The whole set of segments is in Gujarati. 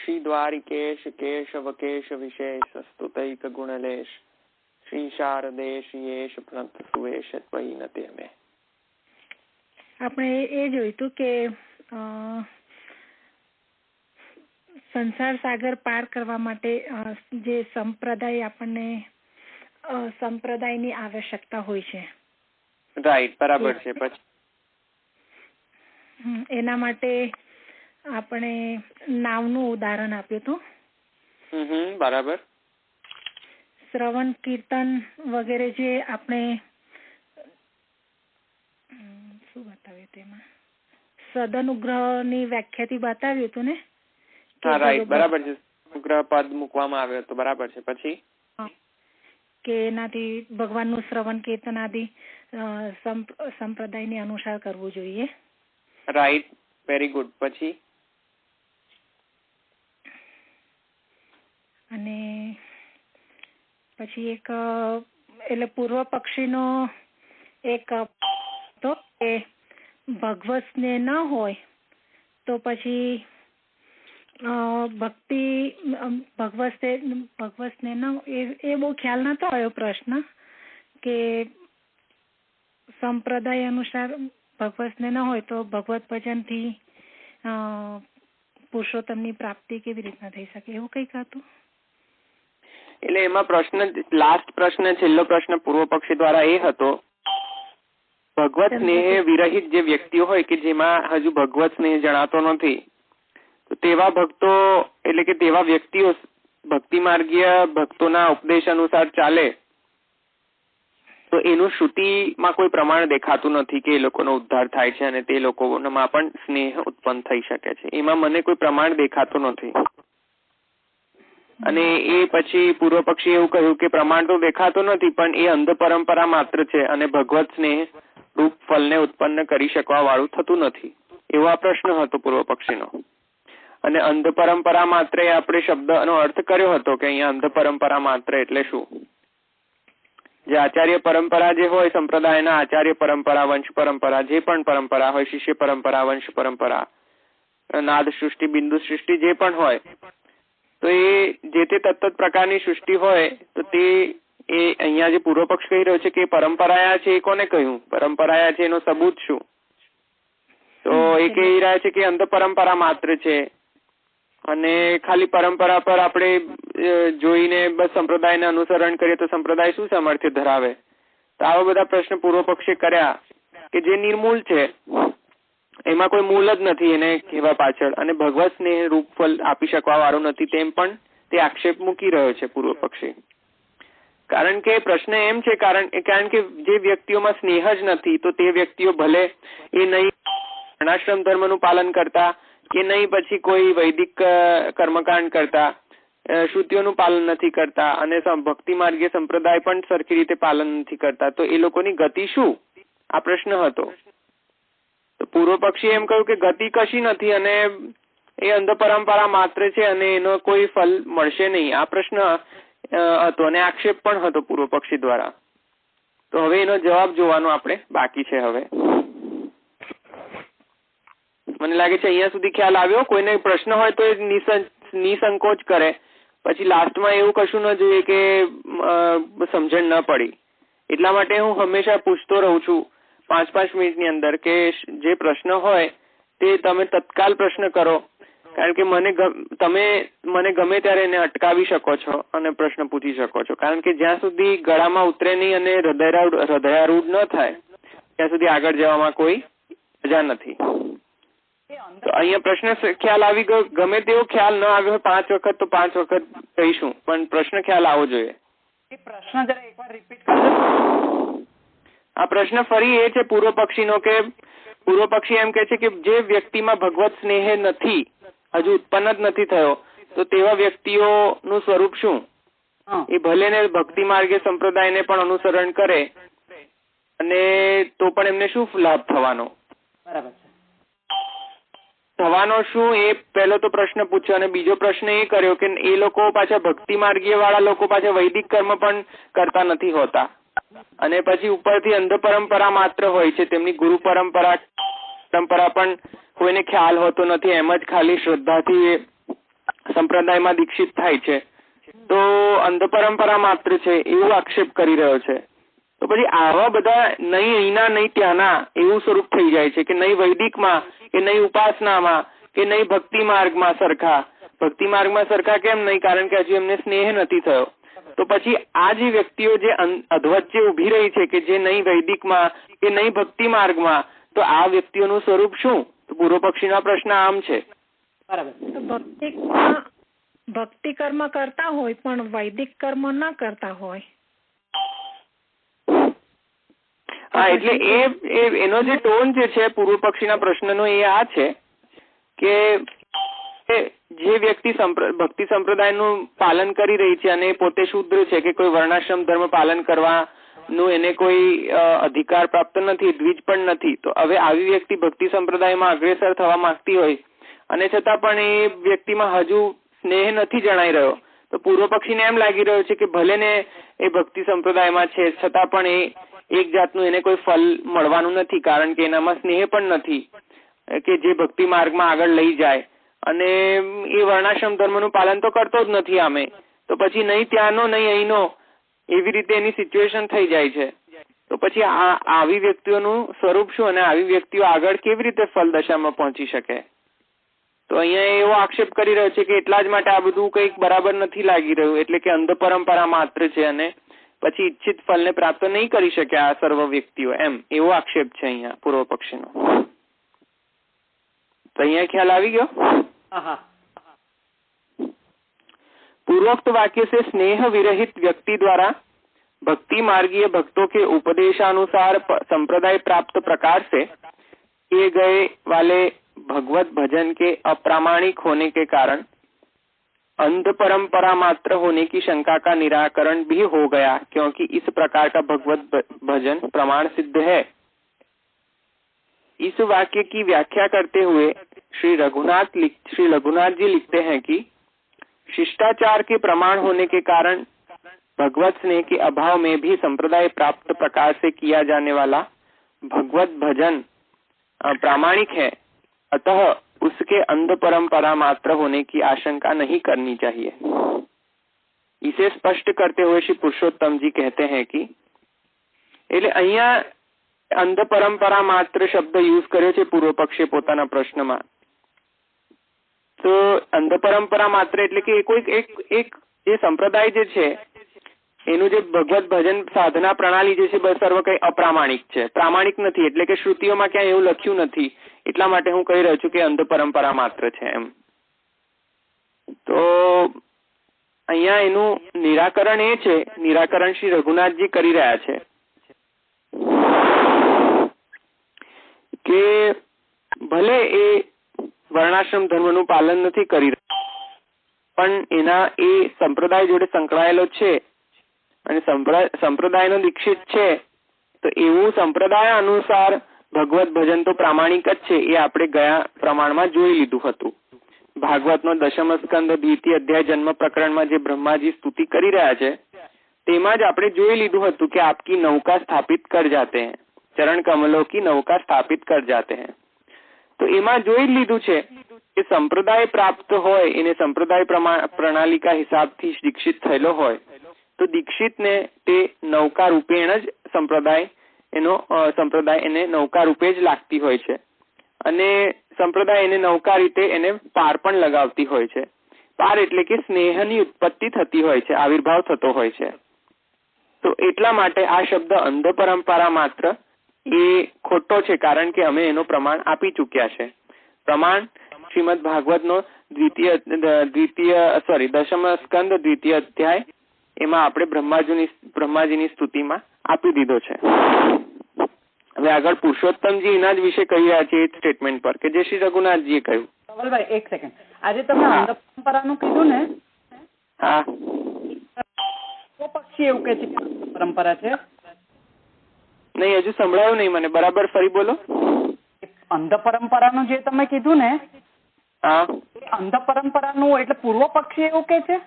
श्री द्वारिकेश केशव केश विशेष स्तुतैक गुणलेश श्री शारदेश येश प्रणत सुवेश त्वयि नते में। આપણે એ જોઈતું કે સંસાર સાગર પાર કરવા માટે જે સંપ્રદાય આપણને સંપ્રદાયની આવશ્યકતા હોય છે. રાઈટ, બરાબર છે. પછી એના માટે આપણે નામનું ઉદાહરણ આપ્યું હતું. બરાબર. શ્રવણ કીર્તન વગેરે જે આપણે શું બતાવ્યું તેમાં સદનુગ્રહની વ્યાખ્યાથી બતાવ્યું હતું ને. રાઈટ, બરાબર છે. અનુગ્રહ પદ મૂકવામાં આવ્યો હતો. બરાબર છે. પછી કે એનાથી ભગવાનનું શ્રવણ કીર્તન આદિ સંપ્રદાયની અનુસાર કરવું જોઈએ. Right, very good. પછી અને પછી એક એટલે પૂર્વ પક્ષીનો એક તો કે ભગવત સ્નેહ ન હોય તો પછી ભક્તિ ભગવત સ્નેહ ન એ બહુ ખ્યાલ નતો આવ્યો પ્રશ્ન કે સંપ્રદાય અનુસાર ભગવત સ્નેહ ન હોય તો ભગવત ભજનથી પુરુષોત્તમની પ્રાપ્તિ કેવી રીતના થઈ શકે, એવું કંઈક હતું. એટલે એમાં પ્રશ્ન લાસ્ટ પ્રશ્ન છેલ્લો પ્રશ્ન પૂર્વ પક્ષી દ્વારા એ હતો ભગવત સ્નેહ વિરહિત જે વ્યક્તિઓ હોય કે જેમાં હજુ ભગવત સ્નેહ જણાતો નથી તો તેવા ભક્તો એટલે કે તેવા વ્યક્તિઓ ભક્તિ માર્ગીય ભક્તોના ઉપદેશ અનુસાર ચાલે તો એનું શ્રુતિમાં કોઈ પ્રમાણ દેખાતું નથી કે એ લોકોનો ઉદ્ધાર થાય છે અને તે લોકોમાં પણ સ્નેહ ઉત્પન્ન થઈ શકે છે. એમાં મને કોઈ પ્રમાણ દેખાતું નથી. અને એ પછી પૂર્વ પક્ષી એવું કહ્યું કે પ્રમાણ તો દેખાતું નથી પણ એ અંધ પરંપરા માત્ર છે અને ભગવત સ્નેહ રૂપ ફલને ઉત્પન્ન કરી શકવા વાળું થતું નથી. એવો આ પ્રશ્ન હતો પૂર્વ પક્ષીનો. અને અંધ પરંપરા માત્ર એ આપણે શબ્દનો અર્થ કર્યો હતો કે અહીંયા અંધ પરંપરા માત્ર એટલે શું? જે આચાર્ય પરંપરા જે હોય સંપ્રદાયના આચાર્ય પરંપરા, વંશ પરંપરા, જે પણ પરંપરા હોય, શિષ્ય પરંપરા, વંશ પરંપરા, નાદ સૃષ્ટિ, બિંદુ સૃષ્ટિ જે પણ હોય તો એ જે તે તત્ત પ્રકારની સૃષ્ટિ હોય તો તે એ અહીંયા જે પૂર્વ પક્ષ કહી રહ્યો છે કે પરંપરાયા છે એ કોને કહ્યું? પરંપરાયા છે એનો સબૂત શું? તો એ કહી રહ્યા છે કે અંધ પરંપરા માત્ર છે અને ખાલી પરંપરા પર આપણે જોઈને બસ સંપ્રદાયને અનુસરણ કરીએ તો સંપ્રદાય શું સામર્થ્ય ધરાવે? તો આવા બધા પ્રશ્ન પૂર્વ પક્ષે કર્યા કે જે નિર્મૂળ છે, એમાં કોઈ મૂળ જ નથી એને કહેવા પાછળ, અને ભગવત સ્નેહ રૂપ ફલ આપી શકવા વાળું નથી તેમ પણ તે આક્ષેપ મૂકી રહ્યો છે પૂર્વ પક્ષી. કારણ કે પ્રશ્ન એમ છે કારણ કે જે વ્યક્તિઓમાં સ્નેહ જ નથી તો તે વ્યક્તિઓ ભલે એ નહીં વર્ણાશ્રમ ધર્મનું પાલન કરતા કે નહીં પછી કોઈ વૈદિક કર્મકાંડ કરતા, શ્રુતિઓનું પાલન નથી કરતા અને ભક્તિ માર્ગીય સંપ્રદાય પણ સરખી રીતે પાલન નથી કરતા, તો એ લોકોની ગતિ શું? આ પ્રશ્ન હતો. તો પૂર્વ પક્ષી એમ કહ્યું કે ગતિ કશી નથી અને એ અંધ પરંપરા માત્ર છે અને એનો કોઈ ફલ મળશે નહીં. આ પ્રશ્ન હતો અને આક્ષેપ પણ હતો પૂર્વ પક્ષી દ્વારા. તો હવે એનો જવાબ જોવાનો આપણે બાકી છે. હવે મને લાગે છે અહીંયા સુધી ખ્યાલ આવ્યો. કોઈને પ્રશ્ન હોય તો એ નિસંકોચ કરે, પછી લાસ્ટમાં એવું કશું ન જોઈએ કે સમજણ ન પડી. એટલા માટે હું હંમેશા પૂછતો રહું છું 5-5 મિનિટની અંદર કે જે પ્રશ્ન હોય તે તમે તત્કાલ પ્રશ્ન કરો, કારણ કે તમે મને ગમે ત્યારે એને અટકાવી શકો છો અને પ્રશ્ન પૂછી શકો છો. કારણ કે જ્યાં સુધી ગળામાં ઉતરે નહીં અને હૃદયારૂઢ ન થાય ત્યાં સુધી આગળ જવામાં કોઈ મજા નથી. તો અહીંયા પ્રશ્ન ખ્યાલ આવી ગયો. ગમે તેવો ખ્યાલ ન આવ્યો હોય 5 વખત તો 5 વખત કહીશું, પણ પ્રશ્ન ખ્યાલ આવવો જોઈએ. પ્રશ્ન જરા એકવાર રિપીટ કરજો. આ પ્રશ્ન ફરી એ છે પૂર્વ પક્ષીનો કે પૂર્વ પક્ષી એમ કે છે કે જે વ્યક્તિમાં ભગવત સ્નેહ નથી, હજુ ઉત્પન્ન જ નથી થયો, તો તેવા વ્યક્તિઓનું સ્વરૂપ શું? એ ભલે ને ભક્તિ માર્ગે સંપ્રદાયને પણ અનુસરણ કરે અને તો પણ એમને શું લાભ થવાનો? બરાબર છે. થવાનો શું એ પહેલો તો પ્રશ્ન પૂછ્યો અને બીજો પ્રશ્ન એ કર્યો કે એ લોકો પાછા ભક્તિ માર્ગીય વાળા લોકો પાછા વૈદિક કર્મ પણ કરતા નથી હોતા અને પછી ઉપરથી અંધ પરંપરા માત્ર હોય છે, તેમની ગુરુ પરંપરા પણ કોઈને ખ્યાલ હોતો નથી, એમ જ ખાલી શ્રદ્ધાથી સંપ્રદાયમાં દીક્ષિત થાય છે તો અંધ પરંપરા માત્ર છે એવું આક્ષેપ કરી રહ્યો છે. તો પછી આવા બધા નહીં અહીંના નહીં ત્યાંના એવું સ્વરૂપ થઈ જાય છે કે નહીં વૈદિકમાં કે નહીં ઉપાસનામાં કે નહીં ભક્તિ માર્ગમાં સરખા. ભક્તિ માર્ગમાં સરખા કેમ નહીં? કારણ કે હજુ એમને સ્નેહ નથી થયો. તો પછી આ જે વ્યક્તિઓ જે અધવચ્ચે ઉભી રહી છે કે જે નહીં વૈદિકમાં કે નહીં ભક્તિ માર્ગમાં, તો આ વ્યક્તિઓનું સ્વરૂપ શું? તો પૂર્વ પક્ષીનો પ્રશ્ન આમ છે. બરાબર. ભક્તિ કર્મ કરતા હોય પણ વૈદિક કર્મ ના કરતા હોય. હા, એટલે એનો જે ટોન જે છે પૂર્વ પક્ષીના પ્રશ્નનો એ આ છે કે જે વ્યક્તિ ભક્તિ સંપ્રદાયનું પાલન કરી રહી છે અને પોતે શુદ્ર છે કે કોઈ વર્ણાશ્રમ ધર્મ પાલન કરવાનું એને કોઈ અધિકાર પ્રાપ્ત નથી, દ્વિજ પણ નથી, તો હવે આવી વ્યક્તિ ભક્તિ સંપ્રદાયમાં અગ્રેસર થવા માંગતી હોય અને છતાં પણ એ વ્યક્તિમાં હજુ સ્નેહ નથી જણાઈ રહ્યો, તો પૂર્વ પક્ષીને એમ લાગી રહ્યો છે કે ભલે ને એ ભક્તિ સંપ્રદાયમાં છે છતાં પણ એ એક જાતનું એને કોઈ ફલ મળવાનું નથી, કારણ કે એનામાં સ્નેહ પણ નથી કે જે ભક્તિ માર્ગમાં આગળ લઈ જાય, અને એ વર્ણાશ્રમ ધર્મનું પાલન તો કરતો જ નથી આમે, તો પછી નહીં ત્યાંનો નહીં અહીંનો એવી રીતે એની સિચ્યુએશન થઈ જાય છે. તો પછી આવી વ્યક્તિઓનું સ્વરૂપ શું અને આવી વ્યક્તિઓ આગળ કેવી રીતે ફલ દશામાં પહોંચી શકે? તો અહીંયા એવો આક્ષેપ કરી રહ્યો છે કે એટલા જ માટે આ બધું કંઈક બરાબર નથી લાગી રહ્યું, એટલે કે અંધ પરંપરા માત્ર છે અને પછી ઈચ્છિત ફલને પ્રાપ્ત નહીં કરી શકે આ સર્વ વ્યક્તિઓ, એમ એવો આક્ષેપ છે અહીંયા પૂર્વ પક્ષીનો. તો અહીંયા ખ્યાલ આવી ગયો? पूर्वोक्त वाक्य से स्नेह विरहित व्यक्ति द्वारा भक्ति मार्गीय भक्तों के उपदेशानुसार संप्रदाय प्राप्त प्रकार से किए गए वाले भगवत भजन के अप्रामाणिक होने के कारण अंध परंपरा मात्र होने की शंका का निराकरण भी हो गया, क्योंकि इस प्रकार का भगवत भजन प्रमाण सिद्ध है. इस वाक्य की व्याख्या करते हुए श्री रघुनाथ जी लिखते हैं कि शिष्टाचार के प्रमाण होने के कारण भगवत स्नेह के अभाव में भी संप्रदाय प्राप्त प्रकार से किया जाने वाला भगवत भजन प्रामाणिक है, अतः उसके अंध परंपरा मात्र होने की आशंका नहीं करनी चाहिए. इसे स्पष्ट करते हुए श्री पुरुषोत्तम जी कहते हैं कि એટલે અહીંયા અંધ પરંપરા માત્ર શબ્દ યુઝ કર્યો છે પૂર્વ પક્ષે પોતાના પ્રશ્નમાં. તો અંધ પરંપરા માત્ર એટલે કે એક જે સંપ્રદાય જે છે એનું જે ભગવત ભજન સાધના પ્રણાલી જે છે સર્વ કઈ અપ્રામાણિક છે, પ્રામાણિક નથી, એટલે કે શ્રુતિઓમાં ક્યાંય એવું લખ્યું નથી, એટલા માટે હું કહી રહ્યો છું કે અંધ પરંપરા માત્ર છે એમ. તો અહીંયા એનું નિરાકરણ એ છે, નિરાકરણ શ્રી રઘુનાથજી કરી રહ્યા છે કે ભલે એ વર્ણાશ્રમ ધર્મનું પાલન નથી કરી રહ્યો, પણ એના એ સંપ્રદાય જોડે સંકળાયેલો છે અને સંપ્રદાયનો દીક્ષિત છે, તો એવું સંપ્રદાય અનુસાર ભગવત ભજન તો પ્રામાણિક જ છે, એ આપણે ગયા પ્રમાણમાં જોઈ લીધું હતું. ભાગવતનો દશમ સ્કંદ દ્વિતીય અધ્યાય જન્મ પ્રકરણમાં જે બ્રહ્માજી સ્તુતિ કરી રહ્યા છે તેમાં જ આપણે જોઈ લીધું હતું કે આપકી નૌકા સ્થાપિત કર જાતે હૈ, ચરણ કમલો કી નૌકા સ્થાપિત કર જાતે હૈ. તો એમાં જોઈ લીધું છે કે સંપ્રદાય પ્રાપ્ત હોય એને સંપ્રદાય પ્રણાલિકા હિસાબથી દીક્ષિત થયેલો હોય તો દીક્ષિતને તે નૌકા રૂપેણ જ સંપ્રદાય એને નૌકા રૂપે જ લાગતી હોય છે, અને સંપ્રદાય એને નૌકા રીતે એને પાર પણ લગાવતી હોય છે. પાર એટલે કે સ્નેહની ઉત્પત્તિ થતી હોય છે, આવિર્ભાવ થતો હોય છે. તો એટલા માટે આ શબ્દ અંધ પરંપરા માત્ર એ ખોટો છે, કારણ કે અમે એનો પ્રમાણ આપી ચૂક્યા છે. પ્રમાણ શ્રીમદ ભાગવતનો દશમ સ્કંદ દ્વિતીય અધ્યાય એમાં આપણે બ્રહ્માજીની સ્તુતિમાં આપી દીધો છે. હવે આગળ પુરુષોત્તમજી એના જ વિશે કહી રહ્યા છે એ સ્ટેટમેન્ટ પર કે જે શ્રી રઘુનાથજીએ કહ્યું. કમલભાઈ એક સેકન્ડ, આજે તમે અંધ પરંપરાનું કીધું ને? હા, પક્ષી એવું કે છે કે પરંપરા છે? નહીં, હજુ સંભળાયું નહીં મને, બરાબર ફરી બોલો. અંધ પરંપરાનું જે તમે કીધું ને, હા, અંધ પરંપરાનું એટલે પૂર્વ પક્ષી એવું કે છે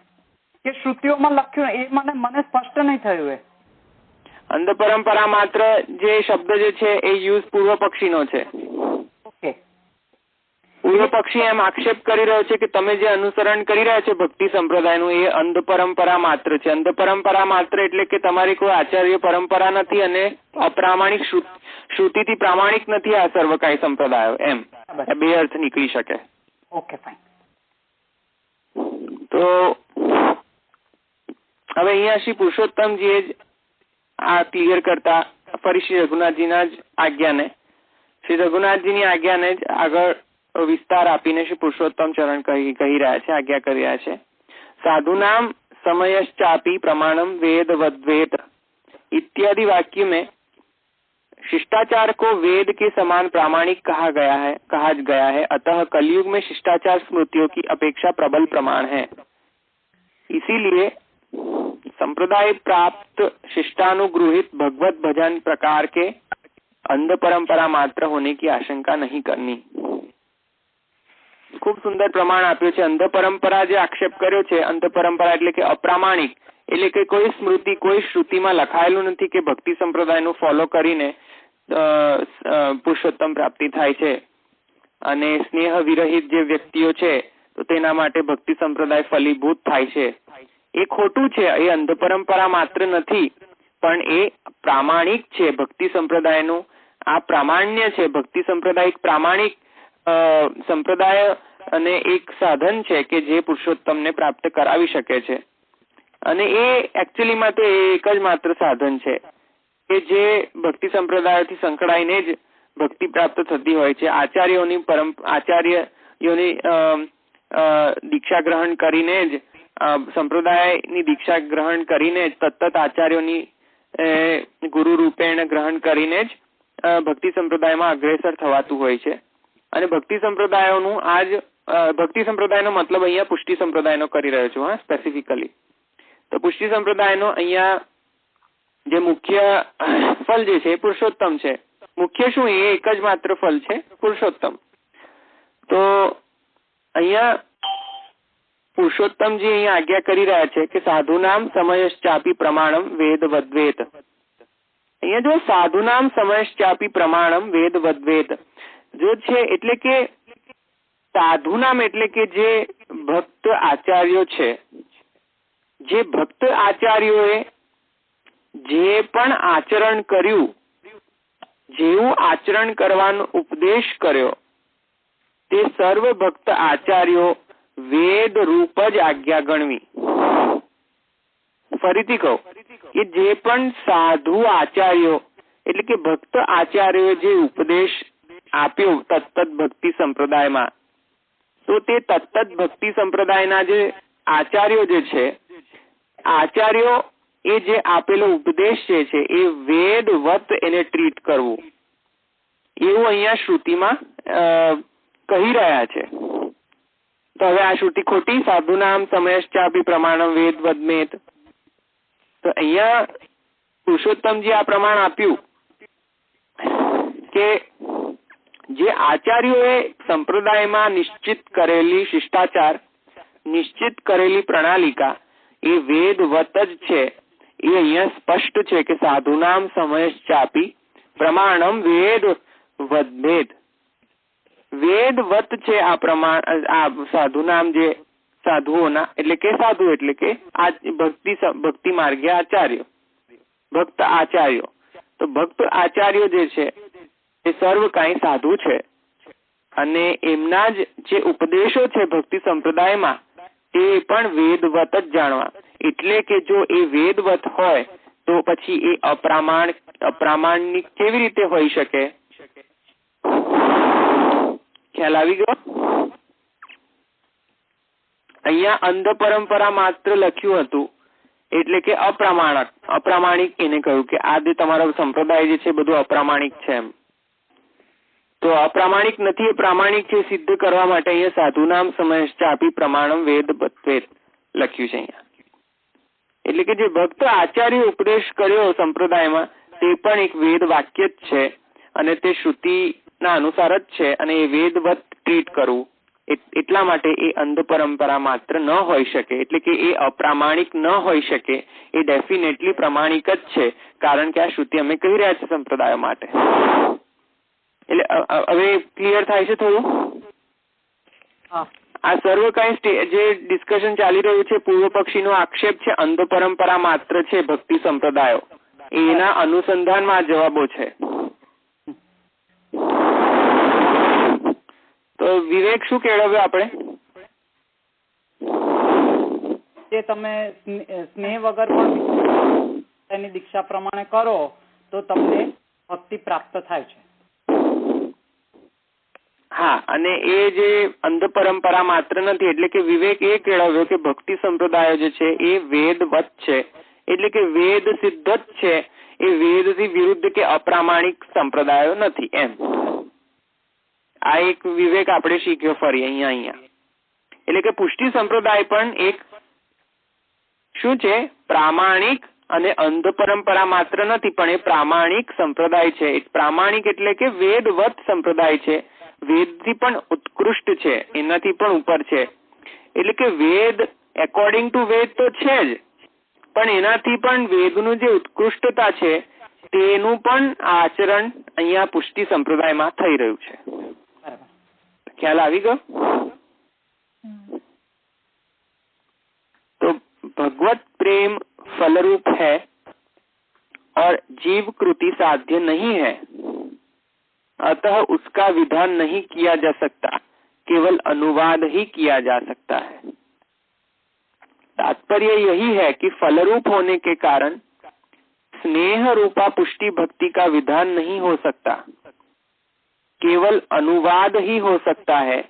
કે શ્રુતિઓમાં લખ્યું? એ મને સ્પષ્ટ નહીં થયું. એ અંધ પરંપરા માત્ર જે શબ્દ જે છે એ યુઝ પૂર્વ પક્ષીનો છે. ઓકે, પૂર્વ પક્ષી એમ આક્ષેપ કરી રહ્યો છે કે તમે જે અનુસરણ કરી રહ્યા છો ભક્તિ સંપ્રદાયનું એ અંધ પરંપરા માત્ર છે. અંધ પરંપરા માત્ર એટલે કે તમારી કોઈ આચાર્ય પરંપરા નથી અને અપ્રામાણિક શ્રુતિથી પ્રામાણિક નથી આ સર્વકાય સંપ્રદાયો, એમ બે અર્થ નીકળી શકે. Okay, fine. તો હવે અહીંયા શ્રી પુરુષોત્તમજીએ જ આ ક્લિયર કરતા ફરી શ્રી રઘુનાથજીના જ આજ્ઞાને શ્રી રઘુનાથજીની આજ્ઞાને જ આગળ વિસ્તાર આપીને શ્રી પુરુષોત્તમ ચરણ કહી રહ્યા છે, આજ્ઞા કરી રહ્યા છે. साधुनाम समयश्चापि प्रमाणम वेद वद्वेत इत्यादि वाक्य में शिष्टाचार को वेद के समान प्रामाणिक कहा गया है. अतः कलयुग में शिष्टाचार स्मृतियों की अपेक्षा प्रबल प्रमाण है. इसीलिए संप्रदाय प्राप्त शिष्टानुगृहित भगवत भजन प्रकार के अंध परंपरा मात्र होने की आशंका नहीं करनी. खूब सुंदर प्रमाण आप्યું છે. અંધ પરંપરા જે આક્ષેપ કર્યો છે, અંધ પરંપરા એટલે કે અપ્રામાણિક, એટલે કે કોઈ સ્મૃતિ કોઈ શ્રુતિમાં લખાયેલું નથી કે ભક્તિ સંપ્રદાયનું ફોલો કરીને પુરુષોત્તમ પ્રાપ્તિ થાય છે અને સ્નેહ વિરહિત જે વ્યક્તિઓ છે તો તેના માટે ભક્તિ સંપ્રદાય ફલીભૂત થાય છે. એ ખોટું છે. એ અંધ પરંપરા માત્ર નથી પણ એ પ્રામાણિક છે. ભક્તિ સંપ્રદાયનું આ પ્રામાણ્ય છે. ભક્તિ સંપ્રદાય એક પ્રામાણિક સંપ્રદાય અને એક સાધન છે કે જે પુરુષોત્તમને પ્રાપ્ત કરાવી શકે છે. અને એ એકચ્યુઅલીમાં તો એક જ માત્ર સાધન છે કે જે ભક્તિ સંપ્રદાયથી સંકળાઈને જ ભક્તિ પ્રાપ્ત થતી હોય છે. આચાર્યોની દીક્ષા ગ્રહણ કરીને જ સંપ્રદાયની દીક્ષા ગ્રહણ કરીને જ તત્ત આચાર્યોની ગુરુ રૂપેણ ગ્રહણ કરીને જ ભક્તિ સંપ્રદાયમાં અગ્રેસર થવાતું હોય છે. અને ભક્તિ સંપ્રદાયોનું ભક્તિ સંપ્રદાયનો મતલબ અહીંયા પુષ્ટિ સંપ્રદાયનો કરી રહ્યો છું, હા, સ્પેસિફિકલી. તો પુષ્ટિ સંપ્રદાયનો અહીંયા જે મુખ્ય ફલ જે છે એ પુરુષોત્તમ છે. મુખ્ય શું? એ એક જ માત્ર ફલ છે, પુરુષોત્તમ. તો અહીંયા પુરુષોત્તમજી અહીંયા આજ્ઞા કરી રહ્યા છે કે સાધુનામ સમયશ્ચાપી પ્રમાણમ વેદ વદ્વેત. અહીંયા જો સાધુનામ સમયશ્ચાપી પ્રમાણમ વેદ વદ્વેત જો છે એટલે કે સાધુ નામ એટલે કે જે ભક્ત આચાર્યો છે, જે ભક્ત આચાર્યોએ જે પણ આચરણ કર્યું, જેવું આચરણ કરવાનો ઉપદેશ કર્યો, તે સર્વ ભક્ત આચાર્યો વેદ રૂપ જ આજ્ઞા ગણવી. ફરીથી કહું કે જે પણ સાધુ આચાર્યો એટલે કે ભક્ત આચાર્યોએ જે ઉપદેશ આપ્યો તત્ત ભક્તિ સંપ્રદાયમાં, તો તે તત્ત ભક્તિ સંપ્રદાયના જે આચાર્યો જે છે, આચાર્યો એ જે આપેલો ઉપદેશ જે છે એ વેદવત એને ટ્રીટ કરવું, એવું અહીંયા શ્રુતિમાં કહી રહ્યા છે. તો હવે આ શ્રુતિ ખોટી? સાધુનામ સમયશ્ચાપી પ્રમાણમ વેદ વદ્મેત. તો અહીંયા પુરુષોત્તમજી આ પ્રમાણ આપ્યું કે જે આચાર્યોએ સંપ્રદાયમાં નિશ્ચિત કરેલી શિષ્ટાચાર, નિશ્ચિત કરેલી પ્રણાલિકા એ વેદવત જ છે. એ અહીંયા સ્પષ્ટ છે કે સાધુનામ સમયશ્ચાપી પ્રમાણમ વેદ વદ્મેત. વેદવત છે આ પ્રમાણ. આ સાધુનામ જે સાધુઓના એટલે કે સાધુ એટલે કે આ ભક્તિ માર્ગે આચાર્ય, ભક્ત આચાર્યો. તો ભક્ત આચાર્યો જે છે એ સર્વ કાંઈ સાધુ છે અને એમના જ જે ઉપદેશો છે ભક્તિ સંપ્રદાયમાં તે પણ વેદવત જ જાણવા. એટલે કે જો એ વેદવત હોય તો પછી એ અપ્રામાણિક કેવી રીતે હોઈ શકે? ખ્યાલ આવી ગયો? અહીંયા અંધ પરંપરા માત્ર લખ્યું હતું એટલે કે અપ્રામાણિક એને કહ્યું કે આ જે તમારો સંપ્રદાય જે છે બધું અપ્રામાણિક છે એમ. તો અપ્રામાણિક નથી, એ પ્રામાણિક છે સિદ્ધ કરવા માટે અહીંયા સાધુનામ સમયશ્ચાપી પ્રમાણમ વેદ વદ્વેત લખ્યું છે અહીંયા. એટલે કે જે ભક્ત આચાર્ય ઉપદેશ કર્યો સંપ્રદાયમાં તે પણ એક વેદ વાક્ય જ છે અને તે શ્રુતિના અનુસાર જ છે અને એ વેદવત ટ્રીટ કરવું એટલા માટે એ અંધ પરંપરા માત્ર ન હોઈ શકે. એટલે કે એ અપ્રામાણિક ન હોઈ શકે, એ ડેફિનેટલી પ્રામાણિક જ છે કારણ કે આ શ્રુતિ અમે કહી રહ્યા છીએ સંપ્રદાયો માટે. એટલે હવે ક્લિયર થાય છે થોડું? હા. આ સર્વ કઈ જે ડિસ્કશન ચાલી રહ્યું છે પૂર્વ પક્ષીનો આક્ષેપ છે અંધ પરંપરા માત્ર છે ભક્તિ સંપ્રદાયો, એના અનુસંધાનમાં આ જવાબો છે. તો વિવેક શું કેળવ્યો આપણે? જે તમે સ્નેહ વગર પણ એની દીક્ષા પ્રમાણે કરો તો તમને ભક્તિ પ્રાપ્ત થાય છે. હા, અને એ જે અંધ પરંપરા માત્ર નથી એટલે કે વિવેક એ કેળવ્યો કે ભક્તિ સંપ્રદાયો જે છે એ વેદવત છે, એટલે કે વેદ સિદ્ધ જ છે, એ વેદથી વિરુદ્ધ કે અપ્રામાણિક સંપ્રદાયો નથી એમ. આ એક વિવેક આપણે શીખ્યો ફરી અહીંયા. એટલે કે પુષ્ટિ સંપ્રદાય પણ એક શું છે? પ્રામાણિક અને અંધ પરંપરા માત્ર નથી પણ એ પ્રામાણિક સંપ્રદાય છે. પ્રામાણિક એટલે કે વેદવત સંપ્રદાય છે, વેદથી પણ ઉત્કૃષ્ટ છે, એનાથી પણ ઉપર છે. એટલે કે વેદ એકોર્ડિંગ ટુ વેદ તો છે જ, પણ એનાથી પણ વેદનું જે ઉત્કૃષ્ટતા છે તેનું પણ આચરણ અહીંયા પુષ્ટિ સંપ્રદાયમાં થઈ રહ્યું છે. ખ્યાલ આવી ગયો? तो भगवत प्रेम फलरूप है और जीव कृति साध्य नहीं है, अतः उसका विधान नहीं किया जा सकता, केवल अनुवाद ही किया जा सकता है. तात्पर्य यही है कि फलरूप होने के कारण स्नेह रूपा पुष्टि भक्ति का विधान नहीं हो सकता, केवल अनुवाद ही हो सकता है,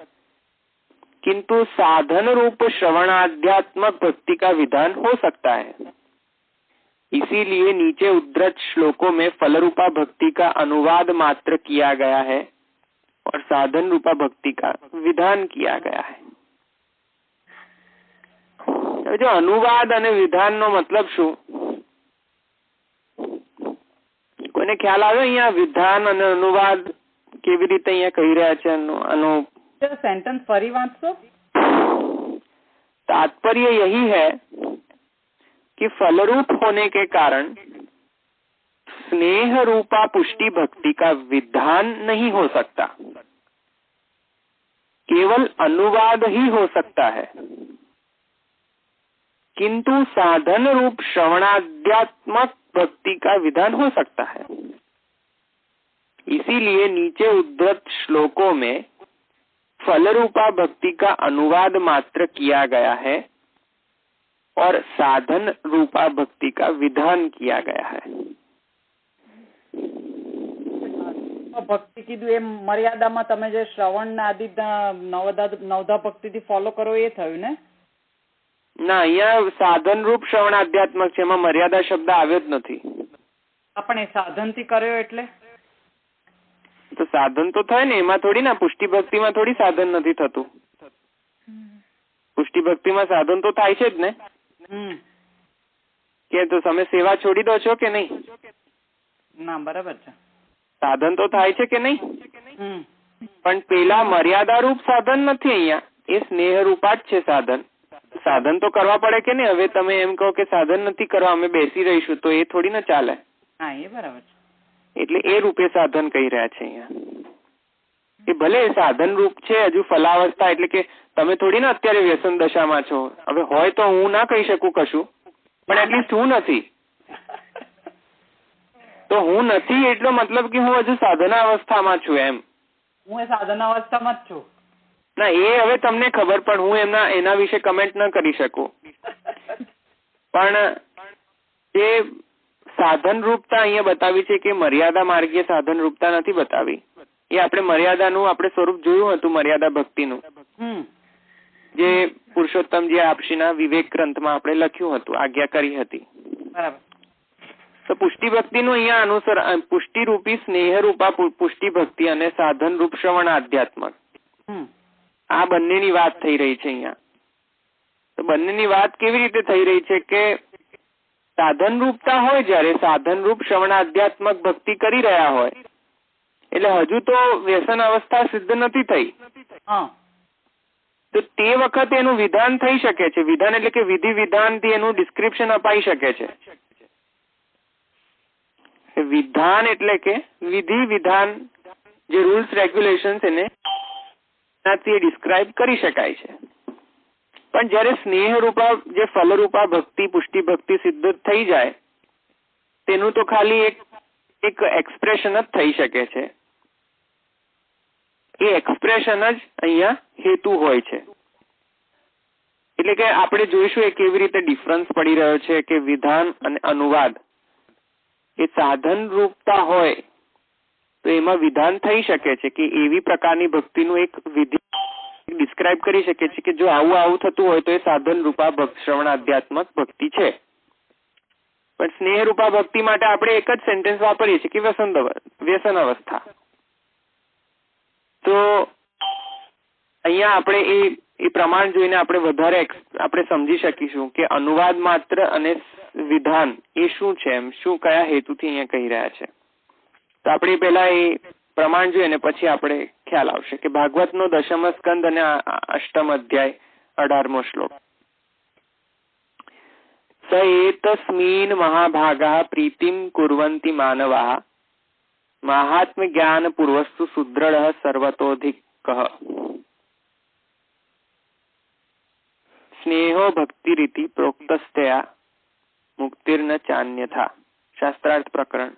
किंतु साधन रूप श्रवणाध्यात्मक भक्ति का विधान हो सकता है. इसीलिए नीचे उद्धृत श्लोकों में फल रूपा भक्ति का अनुवाद मात्र किया गया है और साधन रूपा भक्ति का विधान किया गया है. जो अनुवाद અને વિધાનનો મતલબ શું? કોઈને ખ્યાલ આવ્યો અહીંયા વિધાન અને અનુવાદ કેવી રીતે અહીંયા કહી રહ્યા છે? सेंटेंस फरी वांचो. तात्पर्य यही है कि फलरूप होने के कारण स्नेह रूपा पुष्टि भक्ति का विधान नहीं हो सकता, केवल अनुवाद ही हो सकता है, किंतु साधन रूप श्रवणाध्यात्मक भक्ति का विधान हो सकता है. इसीलिए नीचे उद्धृत श्लोकों में फल रूपा भक्ति का अनुवाद मात्र किया गया है और साधन रूपा भक्ति का विधान किया गया है. ભક્તિ કીધું એ મર્યાદામાં તમે જે શ્રવણ આદિ નવધા ભક્તિથી ફોલો કરો એ થયું ને? ના, અહીંયા સાધન રૂપ શ્રવણ આધ્યાત્મક છે, એમાં મર્યાદા શબ્દ આવ્યો જ નથી. આપણે સાધનથી કર્યો એટલે તો સાધન તો થાય ને, એમાં થોડી ના પુષ્ટિ ભક્તિમાં થોડી સાધન નથી થતું. પુષ્ટિ ભક્તિમાં સાધન તો થાય છે જ ને. કે તો તમે સેવા છોડી દો છો કે નહીં? ના, બરાબર છે. સાધન તો થાય છે કે નહીં? પણ પેલા મર્યાદા રૂપ સાધન નથી, અહીંયા એ સ્નેહ રૂપા જ છે સાધન. સાધન તો કરવા પડે કે નહીં? હવે તમે એમ કહો કે સાધન નથી કરવા, અમે બેસી રહીશું, તો એ થોડી ના ચાલે. હા, એ બરાબર છે. એટલે એ રૂપે સાધન કહી રહ્યા છે અહીંયા. એ ભલે સાધન રૂપ છે હજુ ફલાવસ્થા, એટલે કે તમે થોડી ના અત્યારે વ્યસન દશામાં છો. હવે હોય તો હું ના કહી શકું કશું, પણ એટલીસ્ટ હું નથી. તો હું નથી એટલો મતલબ કે હું હજુ સાધના અવસ્થામાં છું એમ. હું એ સાધના અવસ્થામાં જ છું. ના, એ હવે તમને ખબર, પણ હું એના વિશે કમેન્ટ ન કરી શકું. પણ જે સાધન રૂપતા અહીંયા બતાવી છે કે મર્યાદા માર્ગીય સાધન રૂપતા નથી બતાવી. એ આપણે મર્યાદાનું આપણે સ્વરૂપ જોયું હતું, મર્યાદા ભક્તિનું, જે પુરુષોત્તમજી આપશીના વિવેક ગ્રંથમાં આપણે લખ્યું હતું, આજ્ઞા કરી હતી. બરાબર. તો પુષ્ટિ ભક્તિનું અહીંયા અનુસર પુષ્ટિ રૂપી સ્નેહ રૂપા પુષ્ટિ ભક્તિ અને સાધન રૂપ શ્રવણ આધ્યાત્મક, આ બંનેની વાત થઈ રહી છે અહીંયા. તો બંનેની વાત કેવી રીતે થઈ રહી છે કે સાધન રૂપતા હોય, જયારે સાધન રૂપ શ્રવણ આધ્યાત્મક ભક્તિ કરી રહ્યા હોય, એટલે હજુ તો વ્યસન અવસ્થા સિદ્ધ નથી થઈ, તો તે વખતે એનું વિધાન થઈ શકે છે. વિધાન એટલે કે વિધિ વિધાનથી એનું ડિસ્ક્રિપ્શન અપાઈ શકે છે. વિધાન એટલે કે વિધિ વિધાન, જે રૂલ્સ રેગ્યુલેશન્સ, એને એનાથી ડિસ્ક્રાઇબ કરી શકાય છે. પણ જ્યારે સ્નેહરૂપા જે ફલરૂપા ભક્તિ પુષ્ટિ ભક્તિ સિદ્ધ થઈ જાય તેનું તો ખાલી એક એક્સપ્રેશન જ થઈ શકે છે. એ એક્સપ્રેશન જ અહીંયા હેતુ હોય છે. એટલે કે આપણે જોઈશું એ કેવી રીતે ડિફરન્સ પડી રહ્યો છે કે વિધાન અને અનુવાદ એ સાધન રૂપતા હોય તો એમાં વિધાન થઈ શકે છે કે એવી પ્રકારની ભક્તિનું એક વિધિ ડિસ્ક્રાઇબ કરી શકે છે કે જો આવું થતું હોય તો એ સાધન રૂપા શ્રવણાધ્યાત્મક ભક્તિ છે. પણ સ્નેહ રૂપા ભક્તિ માટે આપણે એક જ સેન્ટેન્સ વાપરીએ છીએ કે વ્યસન અવસ્થા. તો અહીંયા આપણે એ પ્રમાણ જોઈને આપણે વધારે આપણે સમજી શકીશું કે અનુવાદ માત્ર અને વિધાન એ શું છે, એમ શું કયા હેતુથી અહીંયા કહી રહ્યા છે. તો આપણે પહેલા એ પ્રમાણ જોઈએ પછી આપણે ખ્યાલ આવશે કે ભાગવતનો 10મ સ્કંદ અને 8મ અધ્યાય 18મો શ્લોક. સ એતસ્મિન મહાભાગા પ્રીતિમ કુર્વન્તિ માનવાઃ માહાત્મ્ય જ્ઞાન પૂર્વસ્તુ સુદ્રઢ સર્વતોધિકઃ. સ્નેહો ભક્તિરીતિ પ્રોક્તસ્તયા મુક્તિર્ન ચાન્યથા. શાસ્ત્રાર્થ પ્રકરણ.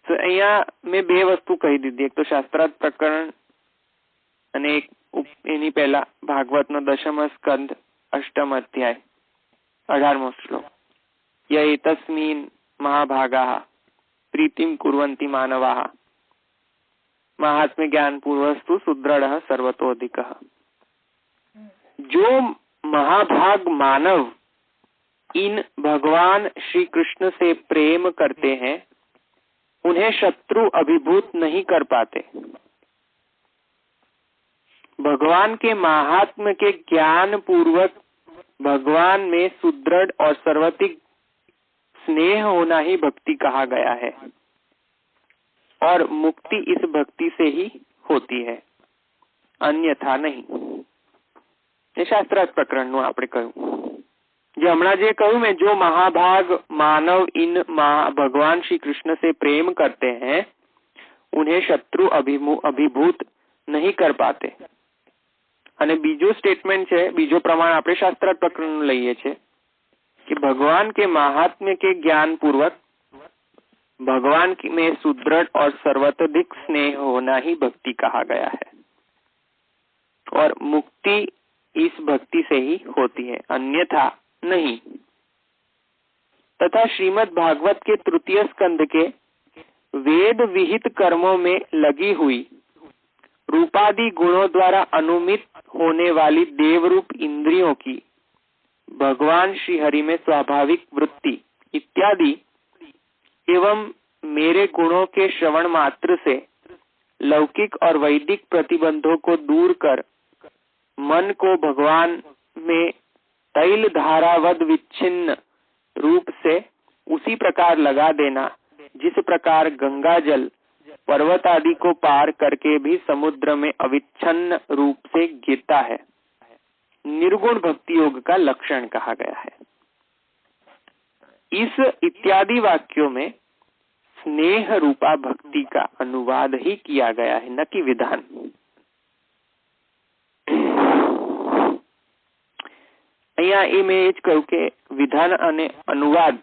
તો અહીંયા મેં બે વસ્તુ કહી દીધી, એક તો શાસ્ત્રાર્થ પ્રકરણ અને એક એની પહેલા ભાગવતનો 10મ સ્કંદ 8મ અધ્યાય 18મો શ્લોક. યૈતસ્મિન મહાભાગાઃ પ્રીતિમ કુર્વન્તિ માનવાઃ महात्म्य ज्ञान पूर्वस्तु सुदृढ़ सर्वतोधिक। जो महाभाग मानव इन भगवान श्री कृष्ण से प्रेम करते हैं उन्हें शत्रु अभिभूत नहीं कर पाते। भगवान के महात्म्य के ज्ञान पूर्वक भगवान में सुदृढ़ और सर्वाधिक स्नेह होना ही भक्ति कहा गया है और मुक्ति इस भक्ति से ही होती है, अन्यथा नहीं। ये शास्त्रार्थ प्रकरण नु आपणे कहूं जे हमणा जे कहूं मैं, जो महाभाग मानव इन भगवान श्री कृष्ण से प्रेम करते हैं उन्हें शत्रु अभिभूत नहीं कर पाते। અને બીજો સ્ટેટમેન્ટ છે, બીજો પ્રમાણ આપણે શાસ્ત્રાર્થ પ્રકરણ લઈએ છીએ कि भगवान के महात्म्य के ज्ञान पूर्वक भगवान में सुदृढ़ और सर्वाधिक स्नेह होना ही भक्ति कहा गया है और मुक्ति इस भक्ति से ही होती है, अन्यथा नहीं। तथा श्रीमद् भागवत के तृतीय स्कंद के वेद विहित कर्मों में लगी हुई रूपादि गुणों द्वारा अनुमित होने वाली देवरूप इंद्रियों की भगवान श्री हरि में स्वाभाविक वृत्ति इत्यादि एवं मेरे गुणों के श्रवण मात्र से लौकिक और वैदिक प्रतिबंधों को दूर कर मन को भगवान में तैल धारावद विच्छिन्न रूप से उसी प्रकार लगा देना जिस प्रकार गंगा जल पर्वत आदि को पार करके भी समुद्र में अविच्छिन्न रूप से गिरता है, निर्गुण भक्ति योग का लक्षण कहा गया है। इस इत्यादि वाक्यों में स्नेह रूपा भक्ति का अनुवाद ही किया गया है, न कि विधान। અહીંયા એ મેં એ જ કહ્યું કે વિધાન અને અનુવાદ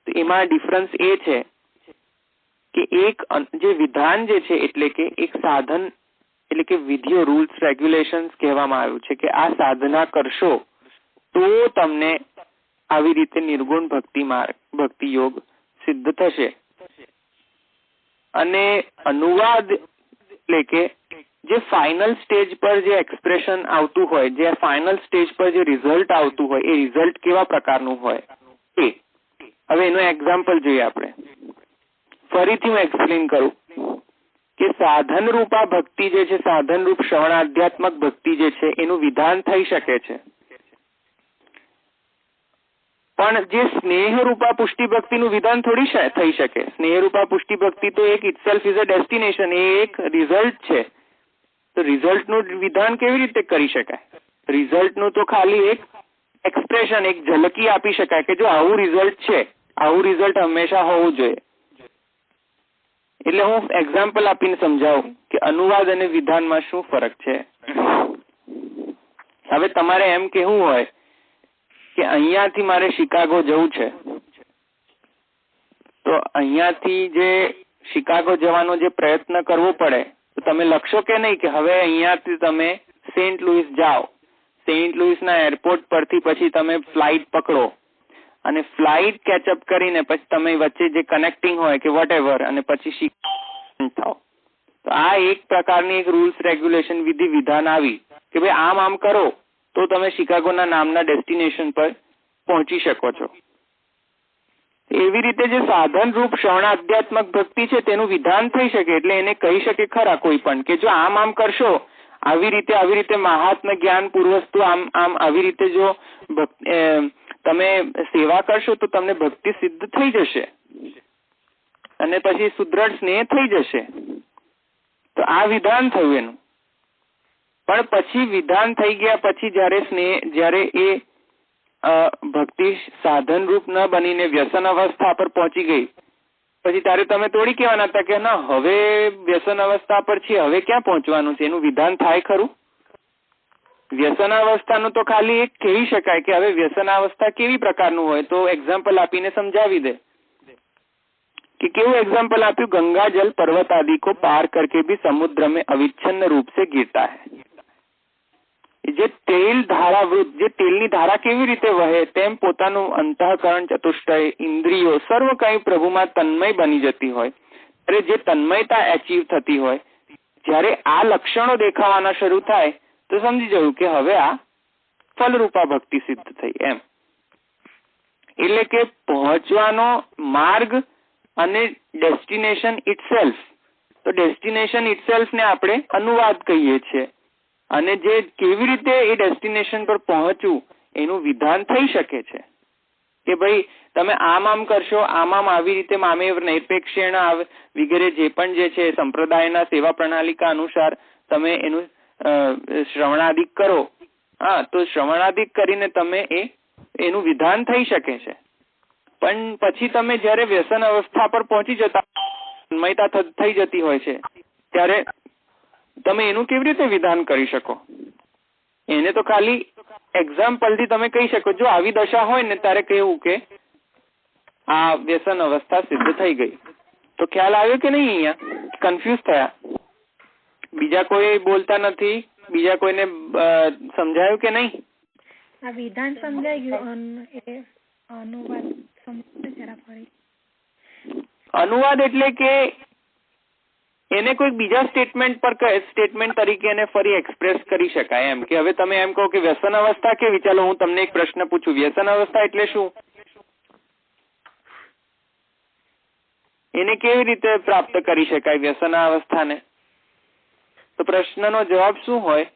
એમાં ડિફરન્સ એ છે કે એક જે વિધાન જે છે એટલે કે એક સાધન એટલે કે વિધિઓ રૂલ્સ રેગ્યુલેશન્સ કહેવામાં આવ્યું છે કે આ સાધના કરશો તો તમને આવી રીતે નિર્ગુણ ભક્તિ માર્ગ ભક્તિ યોગ સિદ્ધ થશે। અને અનુવાદ એટલે કે જે ફાઇનલ સ્ટેજ પર જે એક્સપ્રેશન આવતું હોય, જે ફાઇનલ સ્ટેજ પર જે રિઝલ્ટ આવતું હોય એ રિઝલ્ટ કેવા પ્રકારનું હોય એ હવે એનું એક્ઝામ્પલ જોઈએ આપણે। ફરીથી હું એક્સપ્લેન કરું કે સાધન રૂપા ભક્તિ જે છે, સાધન રૂપ શ્રવણાધ્યાત્મક ભક્તિ જે છે એનું વિધાન થઈ શકે છે, પણ જે સ્નેહ રૂપા પુષ્ટિ ભક્તિનું વિધાન થોડી થઈ શકે। સ્નેહ રૂપા પુષ્ટિ ભક્તિ તો એક ઇટસેલ્ફ ઇઝ અ ડેસ્ટિનેશન, એ એક રિઝલ્ટ છે, તો રિઝલ્ટનું વિધાન કેવી રીતે કરી શકાય? રિઝલ્ટનું તો ખાલી એક એક્સપ્રેશન, એક ઝલકી આપી શકાય કે જો આવું રિઝલ્ટ છે, આવું રિઝલ્ટ હંમેશા હોવું જોઈએ। એટલે હું એક્ઝામ્પલ આપીને સમજાવું કે અનુવાદ અને વિધાનમાં શું ફરક છે. હવે તમારે એમ કહેવું હોય કે અહીંયાથી મારે શિકાગો જવું છે, તો અહીંયાથી જે શિકાગો જવાનો જે પ્રયત્ન કરવો પડે તો તમે લખશો કે નહીં કે હવે અહીંયાથી તમે સેન્ટ લુઈસ જાઓ, સેન્ટ લુઈસના એરપોર્ટ પરથી પછી તમે ફ્લાઇટ પકડો અને ફ્લાઇટ કેચઅપ કરીને પછી તમે વચ્ચે જે કનેક્ટિંગ હોય કે વોટ એવર અને પછી થાવ. તો આ એક પ્રકારની એક રૂલ્સ રેગ્યુલેશન વિધિ વિધાન આવી કે ભાઈ આમ કરો તો તમે શિકાગોના નામના ડેસ્ટિનેશન પર પહોંચી શકો છો. એવી રીતે જે સાધન રૂપ શ્રવણાધ્યાત્મક ભક્તિ છે તેનું વિધાન થઈ શકે, એટલે એને કહી શકે ખરા કોઈ પણ કે જો આમ કરશો, આવી રીતે મહાત્મ જ્ઞાન પૂર્વસ્તુ આમ આવી રીતે જો તમે સેવા કરશો તો તમને ભક્તિ સિદ્ધ થઈ જશે અને પછી સુદ્રઢ સ્નેહ થઈ જશે. તો આ વિધાન થયું એનું. પણ પછી વિધાન થઈ ગયા પછી જ્યારે એ ભક્તિ સાધન રૂપ ન બનીને વ્યસન અવસ્થા પર પહોંચી ગઈ પછી ત્યારે તમે તોડી કહેવાના હતા કે ના હવે વ્યસન અવસ્થા પર છે, હવે ક્યાં પહોંચવાનું છે, એનું વિધાન થાય ખરું? વ્યસનાવસ્થાનું તો ખાલી એક કહી શકાય કે હવે વ્યસનાવસ્થા કેવી પ્રકારનું હોય, તો એક્ઝામ્પલ આપીને સમજાવી દે कि केवल एग्जाम्पल आप्યું गंगा जल पर्वत आदि को पार करके भी समुद्र में अविच्छिन्न रूप से गिरता है. જે તેલ ધારાવૃત, જે તેલની ધારા કેવી રીતે વહે તેમ પોતાનું અંતઃકરણ ચતુષ્ટય ઇન્દ્રિયો સર્વ કંઈ પ્રભુમાં તન્મય બની જતી હોય, ત્યારે જે તન્મયતા એચીવ થતી હોય, જ્યારે આ લક્ષણો દેખાવાના શરૂ થાય તો સમજી જવું કે હવે આ ફલરૂપા ભક્તિ સિદ્ધ થઈ એમ. એટલે કે પહોંચવાનો માર્ગ અને ડેસ્ટિનેશન ઇટસેલ્ફ. તો ડેસ્ટિનેશન ઇટસેલ્ફ ને આપણે અનુવાદ કહીએ છીએ અને જે કેવી રીતે એ ડેસ્ટિનેશન પર પહોંચવું એનું વિધાન થઈ શકે છે કે ભાઈ તમે આમ કરશો, આમ આવી રીતે મામેવ નૈરપેક્ષેણ વગેરે જે પણ જે છે સંપ્રદાયના સેવા પ્રણાલિકા અનુસાર તમે એનું શ્રવણાદિક કરો. હા, તો શ્રવણાદિક કરીને તમે એનું વિધાન થઈ શકે છે. પણ પછી તમે જયારે વ્યસન અવસ્થા પર પહોંચી જતા તન્મયતા થઈ જતી હોય છે ત્યારે તમે એનું કેવી રીતે વિધાન કરી શકો? એને તો ખાલી એક્ઝામ્પલથી તમે કહી શકો જો આવી દશા હોય ને ત્યારે કહેવું કે આ વ્યસન અવસ્થા સિદ્ધ થઈ ગઈ. તો ખ્યાલ આવ્યો કે નહીં? અહીંયા કન્ફ્યુઝ થયા? બીજા કોઈ બોલતા નથી? બીજા કોઈને સમજાયું કે નહીં? આ વિધાન સમજાઈ ગયું. અનુવાદ સમજાય જરા ફરી. અનુવાદ એટલે કે એને કોઈ બીજા સ્ટેટમેન્ટ તરીકે એને ફરી એક્સપ્રેસ કરી શકાય એમ કે હવે તમે એમ કહો કે વ્યસન અવસ્થા કેવી? ચાલો હું તમને એક પ્રશ્ન પૂછું, વ્યસન અવસ્થા એટલે શું? એને કેવી રીતે પ્રાપ્ત કરી શકાય વ્યસન અવસ્થાને? તો પ્રશ્નનો જવાબ શું હોય?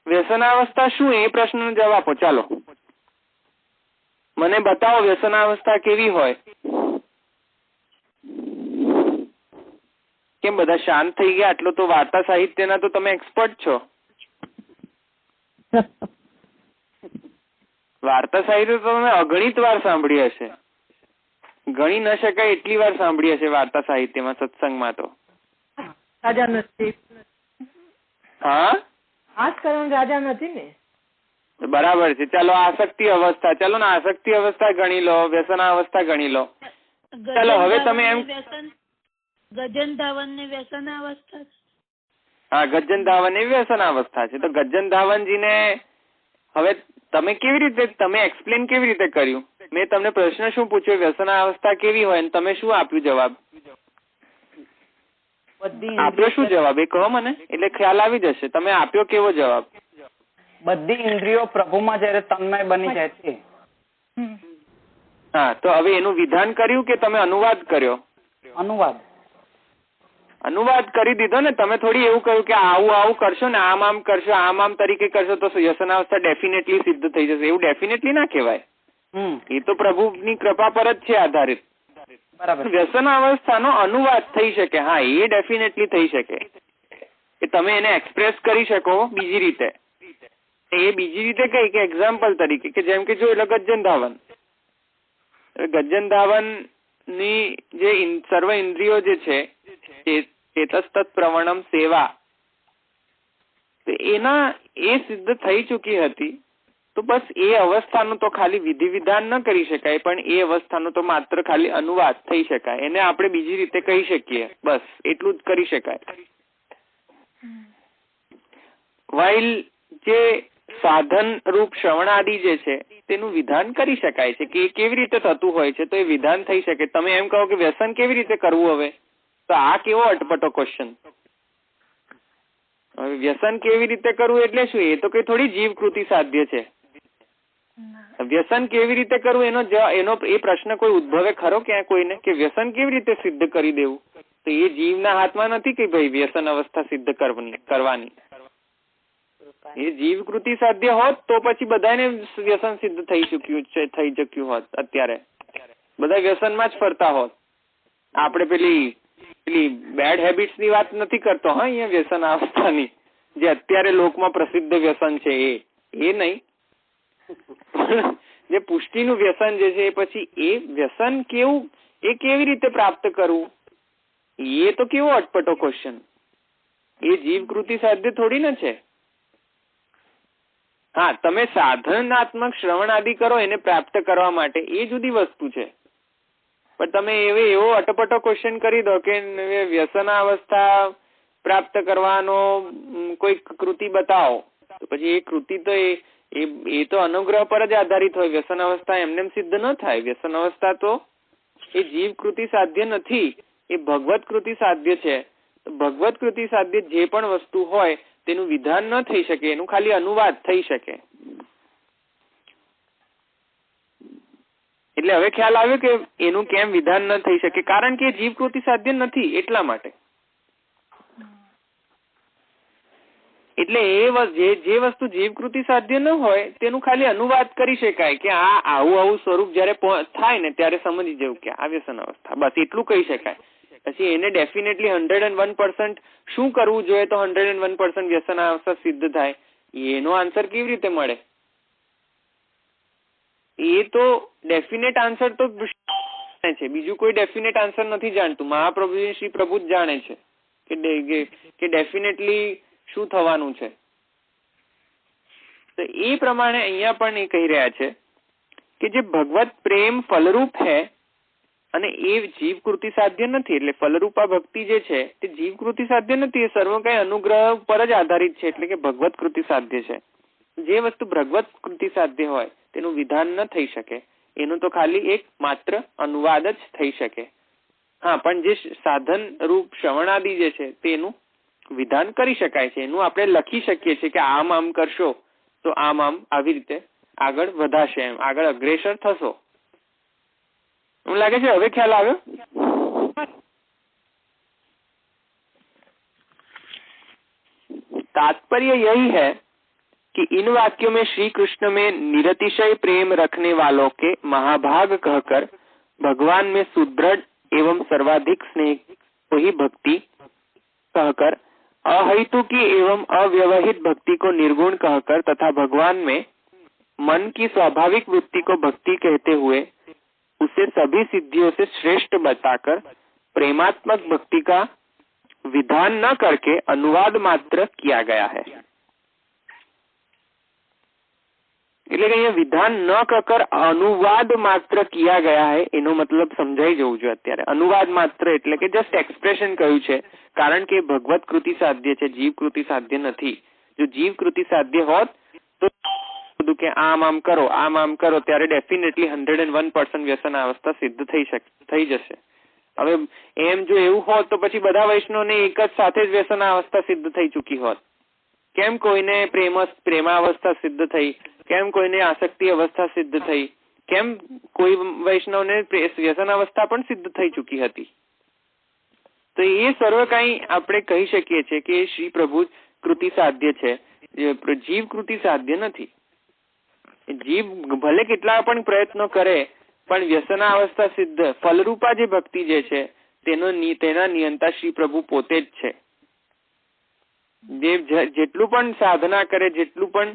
વ્યસનાવસ્થા શું એ પ્રશ્નનો જવાબ આપો. ચાલો મને બતાવો વ્યસનાવસ્થા કેવી હોય. કેમ બધા શાંત થઈ ગયા? આટલો તો વાર્તા સાહિત્યના તો તમે એક્સપર્ટ છો. વાર્તા સાહિત્ય તો તમે અગણિત વાર સાંભળી હશે, ગણી ન શકાય એટલી વાર સાંભળી હશે વાર્તા સાહિત્યમાં, સત્સંગમાં તો. રાજા નથી. હા, આજ કરવાનું રાજા નથી ને. બરાબર છે. ચાલો આસક્તિ અવસ્થા, ચાલો ને આસક્તિ અવસ્થા ગણી લો, વ્યસનાવસ્થા ગણી લો. ચાલો હવે તમે એમ ગજન ધાવન ને વ્યસનાવસ્થા. હા, ગજન ધાવન એ વ્યસનાવસ્થા છે. તો ગજન ધાવનજીને હવે તમે કેવી રીતે, તમે એક્સપ્લેન કેવી રીતે કર્યું? મેં તમને પ્રશ્ન શું પૂછ્યો, વ્યસનાવસ્થા કેવી હોય, તમે શું આપ્યું જવાબ? આપ્યો શું જવાબ એ કહો મને, એટલે ખ્યાલ આવી જશે. તમે આપ્યો કેવો જવાબ? બધી ઇન્દ્રિયો પ્રભુમાં જયારે તન્મય બની જાય છે. હા, તો હવે એનું વિધાન કર્યું કે તમે અનુવાદ કર્યો? અનુવાદ કરી દીધો ને. તમે થોડી એવું કહ્યું કે આવું કરશો ને, આમ કરશો, આમ તરીકે કરશો તો વ્યસનાવસ્થા ડેફિનેટલી સિદ્ધ થઈ જશે. એવું ડેફિનેટલી ના કહેવાય. એ તો પ્રભુની કૃપા પર જ છે આધારિત. બરાબર. વ્યસનાવસ્થાનો અનુવાદ થઈ શકે. હા, એ ડેફિનેટલી થઈ શકે કે તમે એને એક્સપ્રેસ કરી શકો બીજી રીતે. એ બીજી રીતે કઈ કે એક્ઝામ્પલ તરીકે કે જેમ કે જો એટલે ગજન ધાવન, ગજન ધાવન ની જે સર્વ ઇન્દ્રિયો જે છે ચેતસ્તત પ્રવણમ સેવા, તો એના એ સિદ્ધ થઈ ચૂકી હતી. તો બસ એ અવસ્થાનું તો ખાલી વિધિ વિધાન ન કરી શકાય, પણ એ અવસ્થાનો તો માત્ર ખાલી અનુવાદ થઈ શકાય. એને આપણે બીજી રીતે કહી શકીએ, બસ એટલું જ કરી શકાય. વાઇલ જે સાધન રૂપ શ્રવણાદિ જે છે તેનું વિધાન કરી શકાય છે કે એ કેવી રીતે થતું હોય છે, તો એ વિધાન થઈ શકે. તમે એમ કહો કે વ્યસન કેવી રીતે કરવું, હવે તો આ કેવો અટપટો ક્વેશ્ચન. હવે વ્યસન કેવી રીતે કરવું એટલે શું? એ તો કઈ થોડી જીવકૃતિ સાધ્ય છે. વ્યસન કેવી રીતે કરવું એનો એ પ્રશ્ન કોઈ ઉદ્ભવે ખરો ક્યાં કોઈને કે વ્યસન કેવી રીતે સિદ્ધ કરી દેવું? તો એ જીવના હાથમાં નથી કે ભાઈ વ્યસન અવસ્થા સિદ્ધ કરવાની. એ જીવકૃતિ સાધ્ય હોત તો પછી બધાને વ્યસન સિદ્ધ થઈ ચુક્યું હોત. અત્યારે બધા વ્યસનમાં જ ફરતા હોત. આપણે પેલી બેડ હેબિટ્સ ની વાત નથી કરતો હા અહીંયા, વ્યસન અવસ્થાની જે અત્યારે લોકમાં પ્રસિદ્ધ વ્યસન છે એ નહીં. જે પુષ્ટિનું વ્યસન જે છે પછી એ વ્યસન કેવું, એ કેવી રીતે પ્રાપ્ત કરવું, એ તો કેવો અટપટો ક્વેશ્ચન. એ જીવકૃતિ સાધ્ય થોડી ને છે. હા, તમે સાધનાત્મક શ્રવણ આદિ કરો એને પ્રાપ્ત કરવા માટે, એ જુદી વસ્તુ છે. પણ તમે એવો અટપટો ક્વેશ્ચન કરી દો કે વ્યસનાવસ્થા પ્રાપ્ત કરવાનો કોઈ કૃતિ બતાવો, તો પછી એ કૃતિ તો એ તો અનુગ્રહ પર જ આધારિત હોય. વ્યસન અવસ્થા એમને સિદ્ધ ન થાય. વ્યસન અવસ્થા તો એ જીવ કૃતિ સાધ્ય નથી, એ ભગવત કૃતિ સાધ્ય છે. તો ભગવત કૃતિ સાધ્ય જે પણ વસ્તુ હોય તેનું વિધાન ન થઈ શકે, એનું ખાલી અનુવાદ થઈ શકે. એટલે હવે ખ્યાલ આવ્યો કે એનું કેમ વિધાન ન થઈ શકે, કારણ કે જીવકૃતિ સાધ્ય નથી એટલા માટે. એટલે જે વસ્તુ જીવકૃતિ સાધ્ય ન હોય તેનું ખાલી અનુવાદ કરી શકાય કે આ આવું સ્વરૂપ જયારે થાય ને ત્યારે સમજી જવું કે આ વ્યસન અવસ્થા, બસ એટલું કહી શકાય. પછી એને ડેફિનેટલી 101% શું કરવું જોઈએ તો 101% વ્યસન અવસ્થા સિદ્ધ થાય, એનો આન્સર કેવી રીતે મળે? એ તો ડેફિનેટ આન્સર તો છે, બીજું કોઈ ડેફિનેટ આન્સર નથી જાણતું. મહાપ્રભુ શ્રી પ્રભુ જ જાણે છે કે ડેફિનેટલી શું થવાનું છે. તો એ પ્રમાણે અહીંયા પણ એ કહી રહ્યા છે કે જે ભગવત પ્રેમ ફલરૂપ છે અને એ જીવકૃતિ સાધ્ય નથી. એટલે ફલરૂપા ભક્તિ જે છે તે જીવકૃતિ સાધ્ય નથી, એ સર્વ કઈ અનુગ્રહ પર જ આધારિત છે. એટલે કે ભગવત કૃતિ સાધ્ય છે. જે વસ્તુ ભગવત કૃતિ સાધ્ય હોય તેનું વિધાન ન થઈ શકે, એનું તો ખાલી એક માત્ર અનુવાદ જ થઈ શકે. હા, પણ જે સાધન રૂપ શ્રવણાદિ જે છે તેનું વિધાન કરી શકાય છે. એનું આપણે લખી શકીએ છીએ કે આમ કરશો તો આમ આવી રીતે આગળ વધાશે, એમ આગળ અગ્રેસર થશો. મને લાગે છે હવે ખ્યાલ આવ્યો. तात्पर्य यही है कि इन वाक्यों में श्री कृष्ण में निरतिशय प्रेम रखने वालों के महाभाग कहकर भगवान में सुदृढ़ एवं सर्वाधिक स्नेह को ही भक्ति कहकर, अहैतुकी एवं अव्यवहित भक्ति को निर्गुण कहकर तथा भगवान में मन की स्वाभाविक वृत्ति को भक्ति कहते हुए उसे सभी सिद्धियों से श्रेष्ठ बताकर प्रेमात्मक भक्ति का विधान न करके अनुवाद मात्र किया गया है. એટલે કે અહીંયા વિધાન ન કર અનુવાદ માત્ર કિયા ગયા હે, એનો મતલબ સમજાઈ જવું જોઈએ અત્યારે. અનુવાદ માત્ર એટલે કે જસ્ટ એક્સપ્રેશન કહ્યું છે, કારણ કે ભગવત કૃતિ સાધ્ય છે, જીવ કૃતિ સાધ્ય નથી. જો જીવ કૃતિ સાધ્ય હોત તો બધું કે આમ કરો ત્યારે ડેફિનેટલી 101% વ્યસન અવસ્થા સિદ્ધ થઈ જશે. હવે એમ જો એવું હોત તો પછી બધા વૈષ્ણવને એક જ સાથે જ વ્યસન અવસ્થા સિદ્ધ થઈ ચૂકી હોત. કેમ કોઈને પ્રેમાવસ્થા સિદ્ધ થઈ, કેમ કોઈને આસક્તિ અવસ્થા સિદ્ધ થઈ, કેમ કોઈ વૈષ્ણવને વ્યસન અવસ્થા પણ સિદ્ધ થઈ ચૂકી હતી. તો એ સર્વ કઈ આપણે કહી શકીએ છીએ કે શ્રી પ્રભુ કૃતિ સાધ્ય છે, જીવ કૃતિ સાધ્ય નથી. જીવ ભલે કેટલા પણ પ્રયત્નો કરે પણ વ્યસનાવસ્થા સિદ્ધ ફલરૂપા જે ભક્તિ જે છે તેના નિયંતા શ્રી પ્રભુ પોતે જ છે. જેટલું પણ સાધના કરે, જેટલું પણ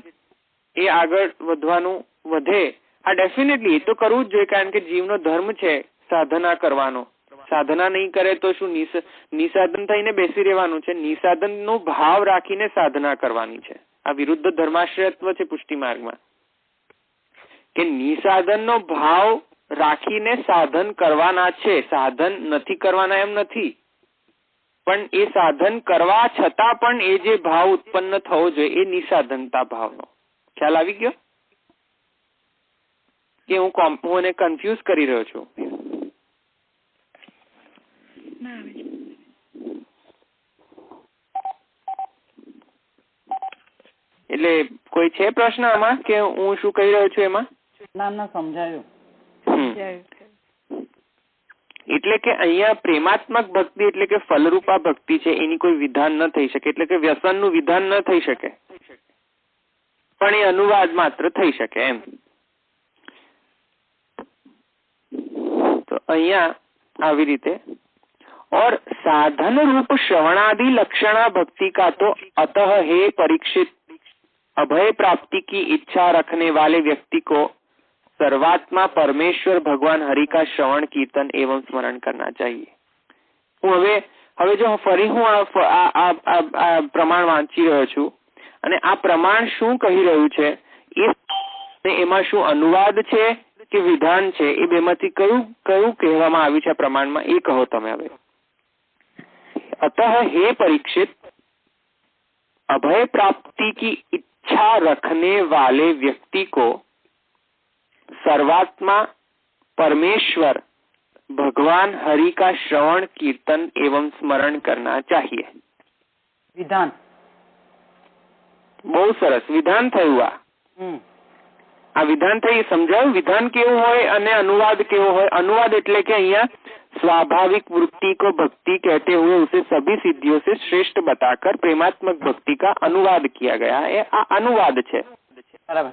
એ આગળ વધવાનું વધે. આ ડેફિનેટલી એ તો કરવું જ જોઈએ, કારણ કે જીવનો ધર્મ છે સાધના કરવાનો. સાધના નહીં કરે તો શું નિસાધન થઈને બેસી રહેવાનું છે? નિસાધનનો ભાવ રાખીને સાધના કરવાની છે. આ વિરુદ્ધ ધર્માશ્રયત્વ છે પુષ્ટિ માર્ગમાં, કે નિસાધનનો ભાવ રાખીને સાધન કરવાના છે. સાધન નથી કરવાના એમ નથી, પણ એ સાધન કરવા છતાં પણ એ જે ભાવ ઉત્પન્ન થવો જોઈએ એ નિસાધનતા ભાવનો. ખ્યાલ આવી ગયો કે હું એને કન્ફ્યુઝ કરી રહ્યો છું? એટલે કોઈ છે પ્રશ્ન આમાં કે હું શું કહી રહ્યો છું એમાં? ના સમજાયું. એટલે કે અહીંયા પ્રેમાત્મક ભક્તિ એટલે કે ફલરૂપા ભક્તિ છે, એની કોઈ વિધાન ન થઈ શકે, એટલે કે વ્યસનનું વિધાન ન થઈ શકે, પણ એ અનુવાદ માત્ર થઈ શકે એમ. તો અહીંયા આવી રીતે और साधन रूप श्रवणादि लक्षणा भक्ति का तो अतः हे परीक्षित अभय प्राप्ति की इच्छा रखने वाले व्यक्ति को सर्वात्मा परमेश्वर भगवान हरि का श्रवण कीर्तन एवं स्मरण करना चाहिए. હું હવે જો ફરી હું આ પ્રમાણ વાંચી રહ્યો છું અને આ પ્રમાણ શું કહી રહ્યું છે એ એમાં શું અનુવાદ છે કે વિધાન છે, એ બેમાંથી કયું કહેવામાં આવ્યું છે પ્રમાણમાં, એ કહો તમે હવે. अतः हे परीक्षित अभय प्राप्ति की इच्छा रखने वाले व्यक्ति को सर्वात्मा परमेश्वर भगवान हरि का श्रवण कीर्तन एवं स्मरण करना चाहिए. विधान બહુ સરસ વિધાન થયું. આ વિધાન થઈ સમજાયું વિધાન કેવું હોય અને અનુવાદ કેવો હોય. અનુવાદ એટલે કે અહીંયા स्वाभाविक वृत्ति को भक्ति कहते हुए उसे सभी सिद्धियों से श्रेष्ठ बताकर प्रेमात्मक भक्ति का अनुवाद किया गया है. આ અનુવાદ છે બરાબર.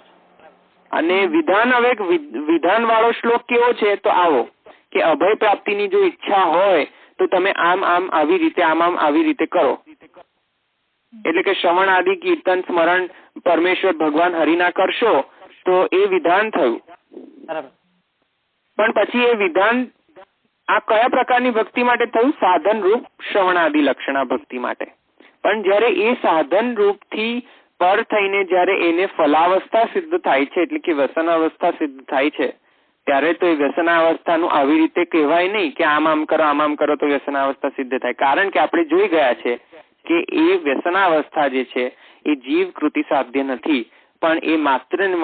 અને વિધાન, હવે વિધાન વાળો શ્લોક કેવો છે તો આવો કે અભય પ્રાપ્તિની જો ઈચ્છા હોય તો તમે આમ આવી રીતે આમ આવી રીતે કરો. એટલે કે શ્રવણ આદિ કીર્તન સ્મરણ પરમેશ્વર ભગવાન હરિના કરશો તો એ વિધાન થયું બરાબર. પણ પછી એ વિધાન આ કયા પ્રકારની ભક્તિ માટે થયું? સાધન રૂપ શ્રવણાદિ લક્ષણા ભક્તિ માટે. પણ જયારે એ સાધન રૂપ થી પર થઈને જયારે એને ફલાવસ્થા સિદ્ધ થાય છે, એટલે કે વ્યસનાવસ્થા સિદ્ધ થાય છે, ત્યારે તો એ વ્યસનાવસ્થાનું આવી રીતે કહેવાય નહીં કે આમ કરો તો વ્યસનાવસ્થા સિદ્ધ થાય. કારણ કે આપણે જોઈ ગયા છે કે એ વ્યસનાવસ્થા જે છે એ જીવ કૃતિ સાધ્ય નથી, પણ એ માત્ર ને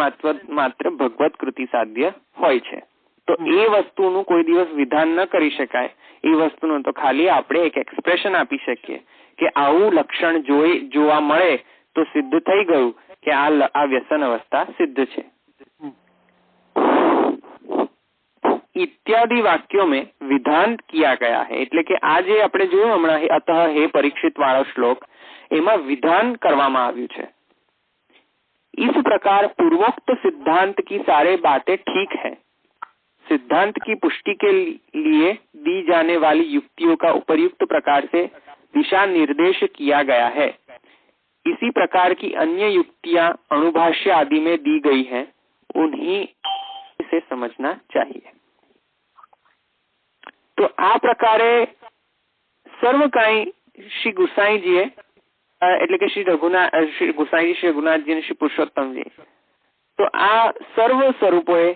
માત્ર ભગવત કૃતિ સાધ્ય હોય છે. તો એ વસ્તુનું કોઈ દિવસ વિધાન ન કરી શકાય. એ વસ્તુનું તો ખાલી આપણે એક એક્સપ્રેશન આપી શકીએ કે આવું લક્ષણ જોવા મળે તો સિદ્ધ થઈ ગયું કે આ વ્યસન અવસ્થા સિદ્ધ છે. इत्यादि वाक्यों में विधान किया गया है. એટલે કે આ જે આપણે જોયું હમણાં અતઃ હે પરીક્ષિત વાળો શ્લોક, એમાં વિધાન કરવામાં આવ્યું છે. इस प्रकार पूर्वोक्त सिद्धांत की सारे बातें ठीक है. सिद्धांत की पुष्टि के लिए दी जाने वाली युक्तियों का उपयुक्त प्रकार से दिशा निर्देश किया गया है. इसी प्रकार की अन्य युक्तियां अणुभाष्य आदि में दी गई हैं, उन्हीं से समझना चाहिए. तो આ પ્રકારે સર્વ કાંઈ શ્રી ગુસાઈજીએ એટલે કે શ્રી ગુસાઈજી, શ્રી રઘુનાથજી અને શ્રી પુરુષોત્તમજી, તો આ સર્વ સ્વરૂપોએ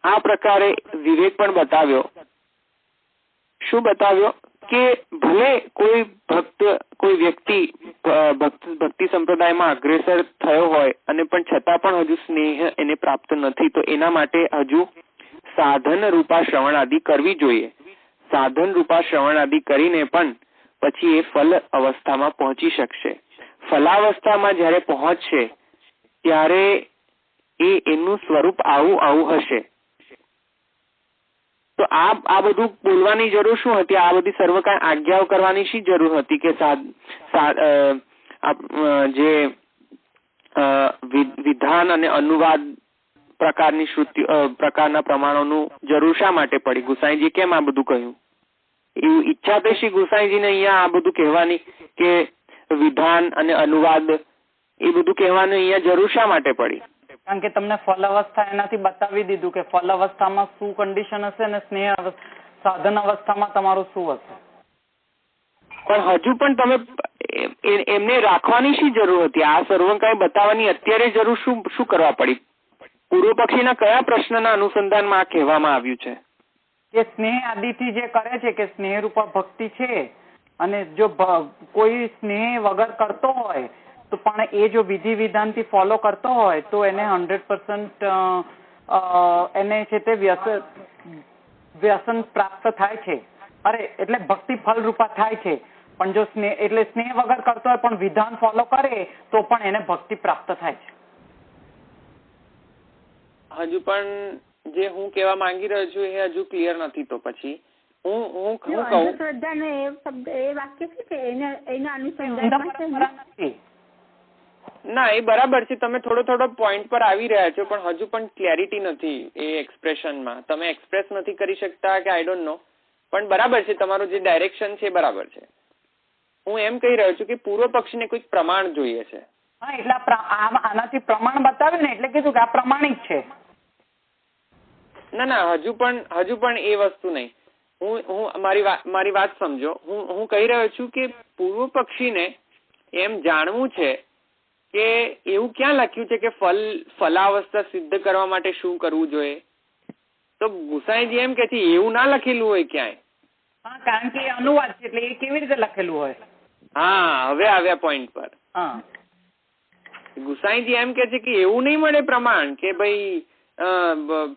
આ પ્રકારે વિવેક પણ બતાવ્યો. શું બતાવ્યો? કે ભલે કોઈ ભક્ત, કોઈ વ્યક્તિ ભક્તિ સંપ્રદાયમાં અગ્રેસર થયો હોય અને પણ છતાં પણ હજુ સ્નેહ એને પ્રાપ્ત નથી, તો એના માટે હજુ સાધન રૂપા શ્રવણ આદિ કરવી જોઈએ. સાધન રૂપા શ્રવણ આદિ કરીને પણ પછી એ ફલ અવસ્થામાં પહોંચી શકશે. ફલાવસ્થામાં જયારે પહોંચશે ત્યારે એનું સ્વરૂપ આવું હશે. તો આ બધું બોલવાની જરૂર શું હતી? આ બધી સર્વ કાંઈ આજ્ઞાઓ કરવાની શી જરૂર હતી? કે જે વિધાન અને અનુવાદ પ્રકારની શ્રુતિ પ્રકારના પ્રમાણોનું જરૂર શા માટે પડી? ગુસાઈજી કેમ આ બધું કહ્યું? એવું ઈચ્છા તો શ્રી ગુસાઈજીને અહીંયા આ બધું કહેવાની કે વિધાન અને અનુવાદ એ બધું કહેવાનું અહીંયા જરૂર શા માટે પડી? કારણ કે તમને ફલ અવસ્થા એનાથી બતાવી દીધું કે ફલ અવસ્થામાં શું કન્ડિશન હશે અને સાધન અવસ્થામાં તમારું શું હશે. પણ હજુ પણ તમે એમને રાખવાની શી જરૂર હતી? આ સર્વંકાય બતાવવાની અત્યારે જરૂર શું કરવા પડી? પૂર્વ પક્ષીના કયા પ્રશ્નના અનુસંધાનમાં આ કહેવામાં આવ્યું છે? કે સ્નેહ આદિથી જે કરે છે કે સ્નેહ રૂપા ભક્તિ છે, અને જો કોઈ સ્નેહ વગર કરતો હોય તો પણ એ જો વિધિ વિધાનથી ફોલો કરતો હોય તો એને 100% એને છે તે વ્યસન પ્રાપ્ત થાય છે. એટલે ભક્તિ ફલ રૂપા થાય છે. પણ જો સ્નેહ વગર કરતો હોય પણ વિધાન ફોલો કરે તો પણ એને ભક્તિ પ્રાપ્ત થાય છે. હજુ પણ જે હું કહેવા માંગી રહ્યો છું એ હજુ ક્લિયર નથી. તો પછી હું કહું અંધશ્રદ્ધાનો એ શબ્દ એ વાક્ય છે કે એના અનુસંધાનમાં નથી. ના, એ બરાબર છે. તમે થોડો પોઈન્ટ પર આવી રહ્યા છો, પણ હજુ પણ ક્લેરિટી નથી એ એક્સપ્રેશનમાં. તમે એક્સપ્રેસ નથી કરી શકતા કે આઈ ડોન્ટ નો, પણ બરાબર છે. તમારું જે ડાયરેક્શન છે બરાબર છે. હું એમ કહી રહ્યો છું કે પૂર્વ પક્ષીને કોઈક પ્રમાણ જોઈએ છે. હા, એટલે આનાથી પ્રમાણ બતાવ્યું ને એટલે કીધું કે આ પ્રમાણિક છે. ના, હજુ પણ એ વસ્તુ નહીં. હું મારી વાત સમજો. હું કહી રહ્યો છું કે પૂર્વ પક્ષીને એમ જાણવું છે કે એવું ક્યાં લખ્યું છે કે ફલાવસ્થા સિદ્ધ કરવા માટે શું કરવું જોઈએ. તો ગુસાઈજી એમ કે છે એવું ના લખેલું હોય ક્યાંય. હા, કારણ કે અનુવાદ છે એટલે એ કેવી રીતે લખેલું હોય. હા, હવે આવ્યા પોઈન્ટ પર. હા, ગુસાઈજી એમ કે છે કે એવું નહીં મળે પ્રમાણ કે ભાઈ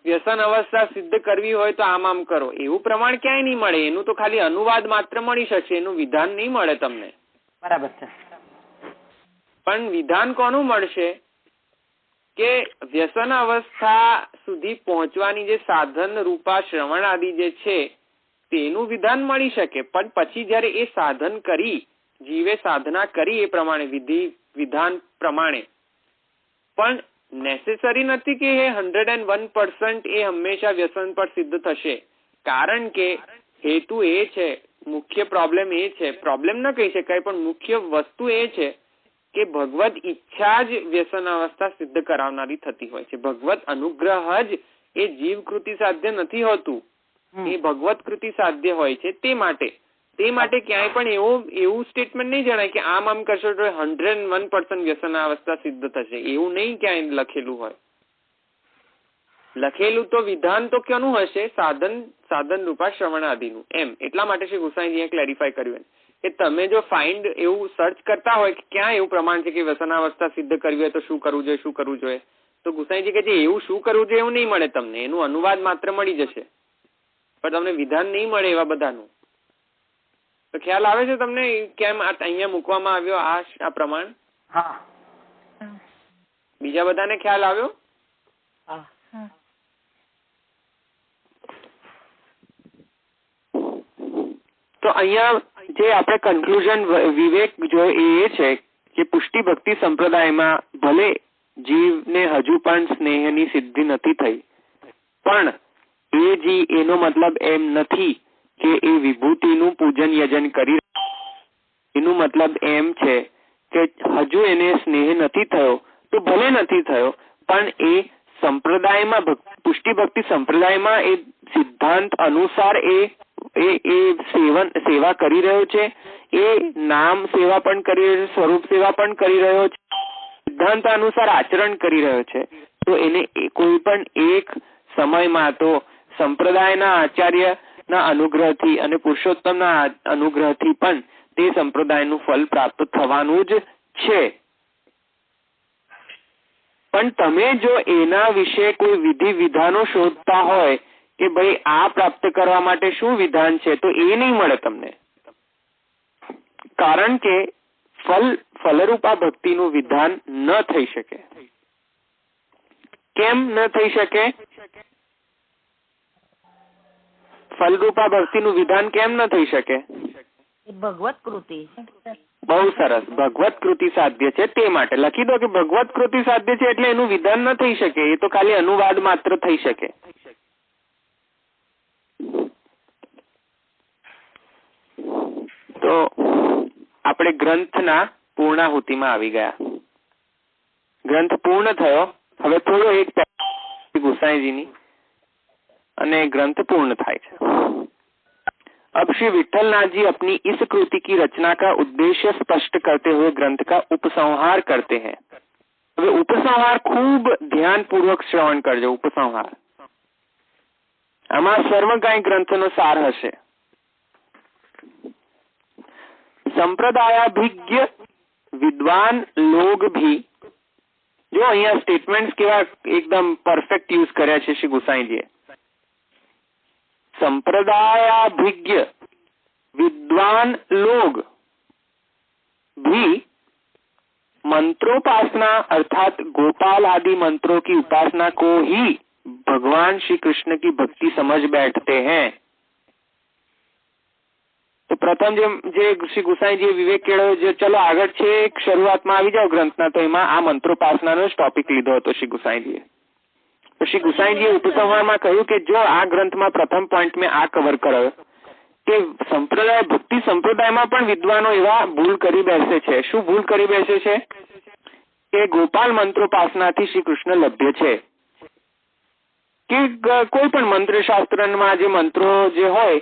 વ્યસન અવસ્થા સિદ્ધ કરવી હોય તો આમ કરો. એવું પ્રમાણ ક્યાંય નહીં મળે. એનું તો ખાલી અનુવાદ માત્ર મળી શકશે, એનું વિધાન નહીં મળે તમને. બરાબર છે. પણ વિધાન કોનું મળશે કે વ્યસન અવસ્થા સુધી પહોંચવાની જે સાધન રૂપા શ્રવણ આદિ જે છે તેનું વિધાન મળી શકે. પણ પછી જયારે એ સાધન કરી જીવે સાધના કરી એ પ્રમાણે વિધાન પ્રમાણે પણ નેસેસરી નથી કે એ 101% એ હંમેશા વ્યસન પર સિદ્ધ થશે. કારણ કે હેતુ એ છે, મુખ્ય પ્રોબ્લેમ એ છે, પ્રોબ્લેમ ન કહી શકાય પણ મુખ્ય વસ્તુ એ છે કે ભગવત ઈચ્છા જ વ્યસન અવસ્થા સિદ્ધ કરાવનારી થતી હોય છે. ભગવત અનુગ્રહ જ એ જીવ કૃતિ સાધ્ય નથી હોતું, એ ભગવત કૃતિ સાધ્ય હોય છે. તે માટે ક્યાંય પણ એવું સ્ટેટમેન્ટ નહીં જણાય કે આમ કરશો તો 101% વ્યસન અવસ્થા સિદ્ધ થશે. એવું નહીં ક્યાંય લખેલું હોય. લખેલું તો વિધાન તો ક્યાંનું હશે? સાધન રૂપા શ્રવણાદિનું. એમ એટલા માટે શ્રી ગુસાઈજીએ ક્લેરિફાય કર્યું કે તમે જો ફાઇન્ડ એવું સર્ચ કરતા હોય કે ક્યાં એવું પ્રમાણ છે કે વ્યસનાવસ્થા સિદ્ધ કરવી હોય તો શું કરવું જોઈએ, તો ગુસાઈજી કહે છે એવું શું કરવું જોઈએ એવું નહીં મળે તમને. એનું અનુવાદ માત્ર મળી જશે, પણ તમને વિધાન નહીં મળે એવા બધાનું. તો ખ્યાલ આવે છે તમને કેમ અહીંયા મૂકવામાં આવ્યો આ પ્રમાણ? હા. બીજા બધાને ખ્યાલ આવ્યો? તો અહીંયા જે આપણે કન્ક્લુઝન વિવેક જો એ છે કે પુષ્ટિ ભક્તિ સંપ્રદાયમાં ભલે જીવને હજુ પણ સ્નેહની સિદ્ધિ નથી થઈ, પણ એનો મતલબ એમ નથી કે એ વિભૂતિનું પૂજન યજન કરી. એનું મતલબ એમ છે કે હજુ એને સ્નેહ નથી થયો તો ભલે નથી થયો, પણ એ સંપ્રદાયમાં પુષ્ટિ ભક્તિ સંપ્રદાયમાં એ સિદ્ધાંત અનુસાર એ સેવા કરી રહ્યો છે. એ નામ સેવા પણ કરી રહ્યો છે, સ્વરૂપ સેવા પણ કરી રહ્યો છે, સિદ્ધાંત અનુસાર આચરણ કરી રહ્યો છે. તો એને કોઈ પણ એક સમયમાં તો સંપ્રદાયના આચાર્યના અનુગ્રહથી અને પુરુષોત્તમના અનુગ્રહથી પણ તે સંપ્રદાયનું ફલ પ્રાપ્ત થવાનું જ છે. પણ તમે જો એના વિશે કોઈ વિધિ વિધાનો શોધતા હોય કે ભાઈ આ પ્રાપ્ત કરવા માટે શું વિધાન છે, તો એ નહીં મળે તમને. કારણ કે ફલરૂપા ભક્તિનું વિધાન ન થઈ શકે. કેમ ન થઈ શકે? ફલરૂપા ભક્તિનું વિધાન કેમ ન થઈ શકે? ભગવત કૃતિ. બહુ સરસ. ભગવત કૃતિ સાધ્ય છે તે માટે લખી દો કે ભગવત કૃતિ સાધ્ય છે એટલે એનું વિધાન ન થઈ શકે. એ તો ખાલી અનુવાદ માત્ર થઈ શકે. તો આપણે ગ્રંથના પૂર્ણાહુતિમાં આવી ગયા. ગ્રંથ પૂર્ણ થયો હવે થોડો એક गोसाईजीनी અને ग्रंथ पूर्ण થાય છે। अब श्री विठलनाथ जी अपनी इस कृति की रचना का उद्देश्य स्पष्ट करते हुए ग्रंथ का उपसंहार करते हैं। હવે उपसंहार खूब ध्यान पूर्वक श्रवण करजो। उपसंहार આમાં સર્વગાય ગ્રંથનો સાર હશે। संप्रदायाभिज्ञ विद्वान लोग भी, जो અહીંયા સ્ટેટમેન્ટ્સ કેવા એકદમ પરફેક્ટ યુઝ કર્યા છે શ્રી ગુસાઈજીએ। संप्रदायाभिज्ञ विद्वान लोग भी मंत्रोपासना अर्थात गोपाल आदि मंत्रों की उपासना को ही भगवान श्री कृष्ण की भक्ति समझ बैठते हैं। तो प्रथम जे श्री गुसाईजीए विवेक केळव्यो, जे चलो આગળ છે શરૂઆતમાં આવી જાવ ગ્રંથના, તો એમાં આ મંત્રોપાસનાનો જ ટોપિક લીધો હતો શ્રી ગુસાઈજીએ। तो श्री गुसाईजीए उपसंहाરમાં કહ્યું કે જો આ ગ્રંથમાં પ્રથમ પોઈન્ટ મેં આ કવર કર્યો કે સંપ્રદાય ભક્તિ સંપ્રદાયમાં પણ વિદ્વાનો એવા ભૂલ કરી બેસે છે। શું ભૂલ કરી બેસે છે? કે ગોપાલ મંત્રોપાસનાથી શ્રી કૃષ્ણ લભ્ય છે, કે કોઈ પણ મંત્રશાસ્ત્રમાં જે મંત્રો જે હોય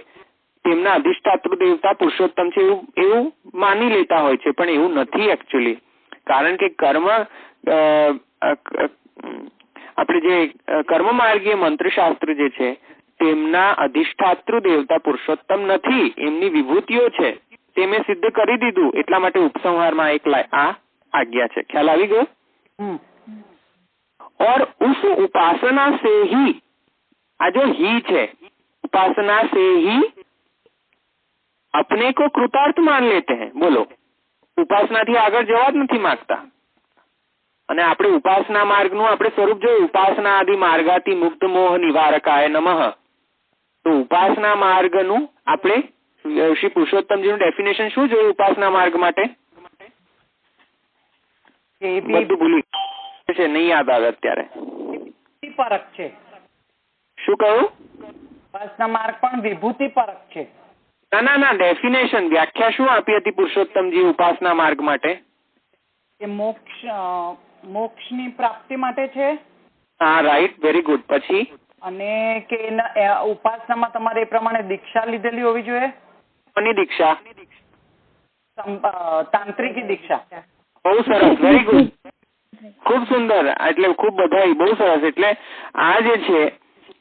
તેમના અધિષ્ઠાતૃ દેવતા પુરુષોત્તમ છે એવું માની લેતા હોય છે, પણ એવું નથી એકચ્યુઅલી। કારણ કે કર્મ આપણે જે કર્મ માર્ગીય મંત્રશાસ્ત્ર જે છે તેમના અધિષ્ઠાતૃ દેવતા પુરુષોત્તમ નથી, એમની વિભૂતિઓ છે, તે મેં સિદ્ધ કરી દીધું। એટલા માટે ઉપસંહારમાં એક આ આજ્ઞા છે। ખ્યાલ આવી ગયો? और उस उपासना से ही, आ जो ही है, उपासना से ही अपने को कृतार्थ मान लेते हैं। बोलो, उपासना थी आगे जवा ज नहीं मांगता। અને આપણે ઉપાસના માર્ગનું આપણે સ્વરૂપ જોયું, ઉપાસના આદિ માર્ગાથી મુક્ત મોહ નિવારકાય નમઃ। તો ઉપાસના માર્ગનું આપણે શ્રી પુરુષોત્તમજીનું ડેફિનેશન શું જોયું ઉપાસના માર્ગ માટે? બધું ભૂલી છે, નહીં યાદ આવે અત્યારે। પરક છે। શું કહ્યું? ઉપાસના માર્ગ પણ વિભૂતિ પરક છે। ના, ડેફિનેશન વ્યાખ્યા શું આપી હતી પુરુષોત્તમજી ઉપાસના માર્ગ માટે? કે મોક્ષની પ્રાપ્તિ માટે છે। હા, રાઈટ, વેરી ગુડ। પછી અને કે ઉપાસનામાં તમારે એ પ્રમાણે દીક્ષા લીધેલી હોવી જોઈએ। કોની દીક્ષા? તાંત્રિકી દીક્ષા। બહુ સરસ, વેરી ગુડ, ખૂબ સુંદર, એટલે ખૂબ બધાઈ, બહુ સરસ। એટલે આ જે છે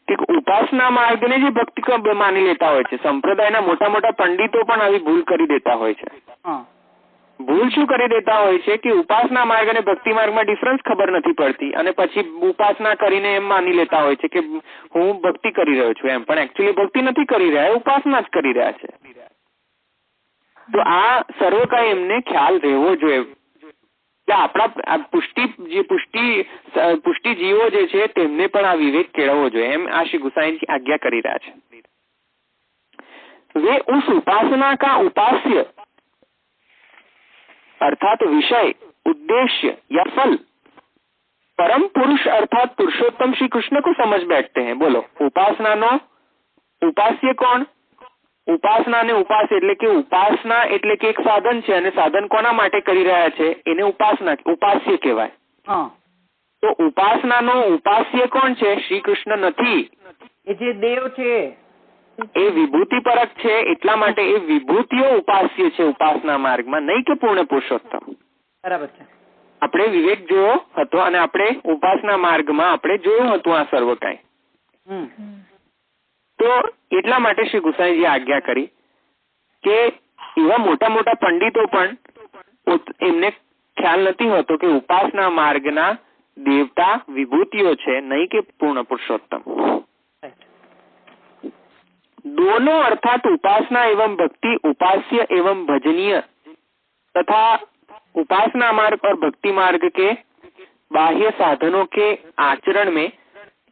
કે ઉપાસના માર્ગને જે ભક્તિ માની લેતા હોય છે, સંપ્રદાયના મોટા મોટા પંડિતો પણ આવી ભૂલ કરી દેતા હોય છે। ભૂલ શું કરી દેતા હોય છે કે ઉપાસના માર્ગ અને ભક્તિ માર્ગમાં ડિફરન્સ ખબર નથી પડતી, અને પછી ઉપાસના કરીને એમ માની લેતા હોય છે કે હું ભક્તિ કરી રહ્યો છું એમ, પણ એકચ્યુઅલી ભક્તિ નથી કરી રહ્યા, ઉપાસના જ કરી રહ્યા છે। તો આ સર્વકાય એમને ખ્યાલ રહેવો જોઈએ કે આપણા પુષ્ટિ જીવો જે છે તેમને પણ આ વિવેક કેળવવો જોઈએ, એમ આ શ્રી ગુસાઈજી આજ્ઞા કરી રહ્યા છે। वे उस उपासना का उपास्य अर्थात विषय, उद्देश्य या फल परम पुरुष अर्थात पुरुषोत्तम श्री कृष्ण को समझ बैठते हैं। बोलो, उपासना नो उपास्य कोण? उपासना ने उपास्य એટલે કે ઉપાસના એટલે કે એક સાધન છે, અને સાધન કોના માટે કરી રહ્યા છે એને ઉપાસના ઉપાસ્ય કહેવાય। તો ઉપાસનાનો ઉપાસ્ય કોણ છે? શ્રી કૃષ્ણ નથી, એ જે દેવ છે એ વિભૂતિ પરક છે, એટલા માટે એ વિભૂતિઓ ઉપાસ્ય છે ઉપાસના માર્ગમાં, નહીં કે પૂર્ણ પુરુષોત્તમ। બરાબર છે। આપણે વિવેક જોયો હતો અને આપણે ઉપાસના માર્ગમાં આપણે જોયું હતું આ સર્વ કાંઈ। તો એટલા માટે શ્રી ગુસાઈજીએ આજ્ઞા કરી કે એવા મોટા મોટા પંડિતો પણ એમને ખ્યાલ નથી હોતો કે ઉપાસના માર્ગના દેવતા વિભૂતિઓ છે, નહીં કે પૂર્ણ પુરુષોત્તમ। दोनों अर्थात उपासना एवं भक्ति उपास्य एवं भजनीय तथा उपासना मार्ग और भक्ति मार्ग के बाह्य साधनों के आचरण में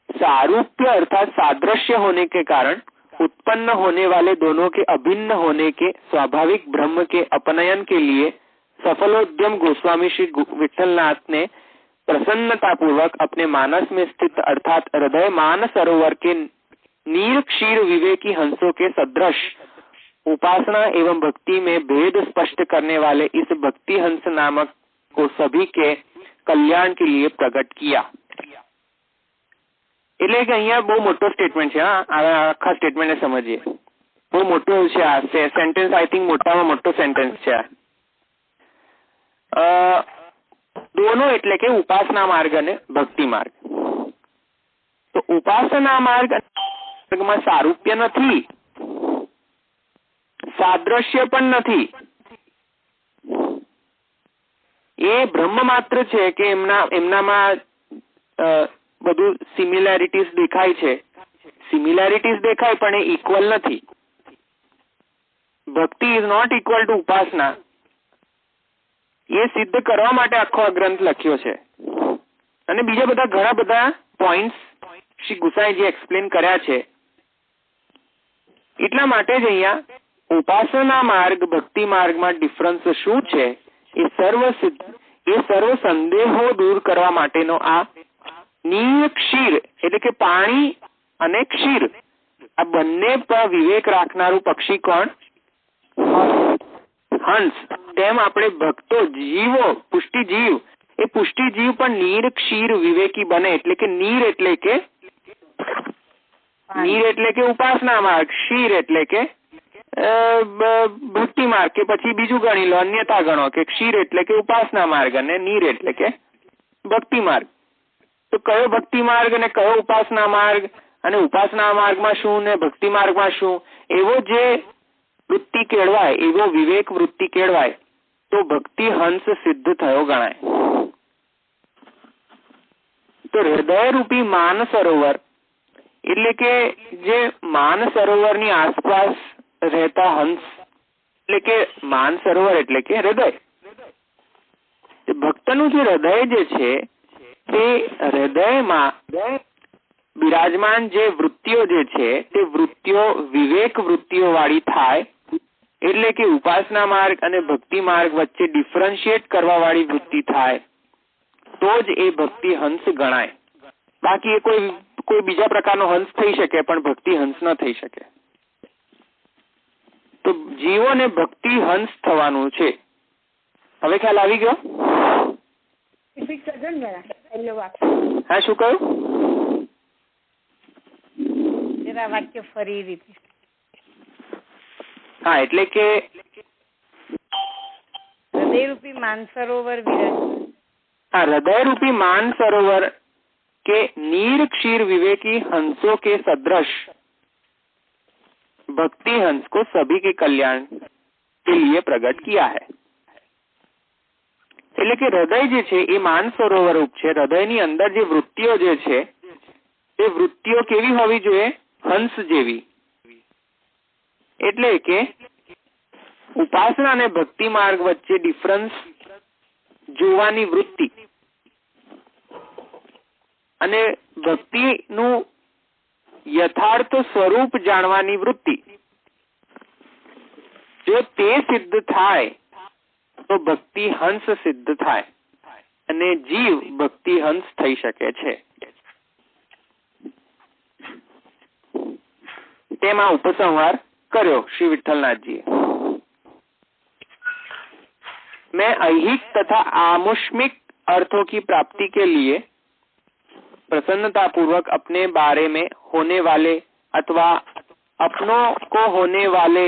सारूप्य अर्थात सादृश्य होने के कारण उत्पन्न होने वाले दोनों के अभिन्न होने के स्वाभाविक ब्रह्म के अपनयन के लिए सफलोद्यम गोस्वामी श्री विठलनाथ ने प्रसन्नता पूर्वक अपने मानस में स्थित अर्थात हृदय मान सरोवर के नील क्षीर विवेकी हंसों के सदृश उपासना एवं भक्ति में भेद स्पष्ट करने वाले इस भक्ति हंस नामक को सभी के कल्याण के लिए प्रकट किया। એટલે કે અહીંયા બહુ મોટો સ્ટેટમેન્ટ છે. આખા સ્ટેટમેન્ટને સમજીએ. બહુ મોટું છે આ સેન્ટેન્સ. આઈ થિંક મોટામાં મોટો સેન્ટેન્સ છે આ. દોનો એટલે કે ઉપાસના માર્ગ અને ભક્તિ માર્ગ. તો ઉપાસના માર્ગમાં સારૂપ્ય નથી, સાદ્રશ્ય પણ નથી. એ બ્રહ્મ માત્ર છે કે એમનામાં બધું સિમિલારિટીઝ દેખાય છે. સિમિલારિટીઝ દેખાય પણ એ ઇક્વલ નથી. ભક્તિ ઇઝ નોટ ઇક્વલ ટુ ઉપાસના. એ સિદ્ધ કરવા માટે આખો આ ગ્રંથ લખ્યો છે. અને બીજા બધા ઘણા બધા પોઈન્ટ્સ શ્રી ગુસાઈજી એક્સપ્લેન કર્યા છે. એટલા માટે જ અહીંયા ઉપાસના માર્ગ ભક્તિ માર્ગમાં ડિફરન્સ શું છે એ સર્વ સંદેહો દૂર કરવા માટેનો આ નીર ક્ષીર એટલે કે પાણી અને ક્ષીર આ બંને પર વિવેક રાખનારું પક્ષી કોણ? હંસ. તેમ આપણે ભક્તો જીવો પુષ્ટિ જીવ એ પુષ્ટિ જીવ પણ નીર ક્ષીર વિવેકી બને. એટલે કે નીર એટલે કે ઉપાસના માર્ગ, ક્ષીર એટલે કે ભક્તિ માર્ગ કે પછી બીજું ગણી લો, અન્યથા ગણો કે ક્ષીર એટલે કે ઉપાસના માર્ગ અને નીર એટલે કે ભક્તિ માર્ગ. તો કયો ભક્તિ માર્ગ અને કયો ઉપાસના માર્ગ અને ઉપાસના માર્ગમાં શું ને ભક્તિ માર્ગમાં શું, એવો જે વૃત્તિ કેળવાય, એવો વિવેક વૃત્તિ કેળવાય તો ભક્તિ હંસ સિદ્ધ થયો ગણાય. તો હૃદયરૂપી માન સરોવર એટલે કે જે માન સરોવરની આસપાસ રહેતા હંસ એટલે કે માન સરોવર એટલે કે હૃદય. ભક્તનું જે હૃદય જે છે તે હૃદયમાં બિરાજમાન જે વૃત્તિઓ જે છે તે વૃત્તિઓ વિવેક વૃત્તિઓ વાળી થાય. એટલે કે ઉપાસના માર્ગ અને ભક્તિ માર્ગ વચ્ચે ડિફરન્શિએટ કરવા વાળી વૃત્તિ થાય તો જ એ ભક્તિ હંસ ગણાય. બાકી એ કોઈ બીજા પ્રકારનો હંસ થઈ શકે પણ ભક્તિ હંસ ન થઈ શકે. તો જીવોને ભક્તિ હંસ થવાનું છે. હવે ખ્યાલ આવી ગયો? હા, શું કહ્યું? વાક્ય ફરી રીતે. હા, એટલે કે હૃદયરૂપી માનસરોવર વિરાજમાન. हाँ, हृदय रूपी मान सरोवर के नीर क्षीर विवेकी हंसों के सदृश भक्ति हंस को सभी के कल्याण के लिए प्रकट किया है. એટલે કે હૃદય જે છે એ માન સરોવર રૂપ છે. હૃદયની અંદર જે વૃત્તિઓ જે છે એ વૃત્તિઓ કેવી હોવી જોઈએ? હંસ જેવી. એટલે કે ઉપાસના અને ભક્તિ માર્ગ વચ્ચે ડિફરન્સ જોવાની વૃત્તિ અને ભક્તિનું યથાર્થ સ્વરૂપ જાણવાની વૃત્તિ જો તે સિદ્ધ થાય તો ભક્તિ હંસ સિદ્ધ થાય અને જીવ ભક્તિ હંસ થઈ શકે છે. તેમાં ઉપસંહાર કર્યો श्री विठलनाथ जी. मैं ऐहिक तथा आमुष्मिक अर्थों की प्राप्ति के लिए प्रसन्नता पूर्वक अपने बारे में होने वाले अथवा अपनों को होने वाले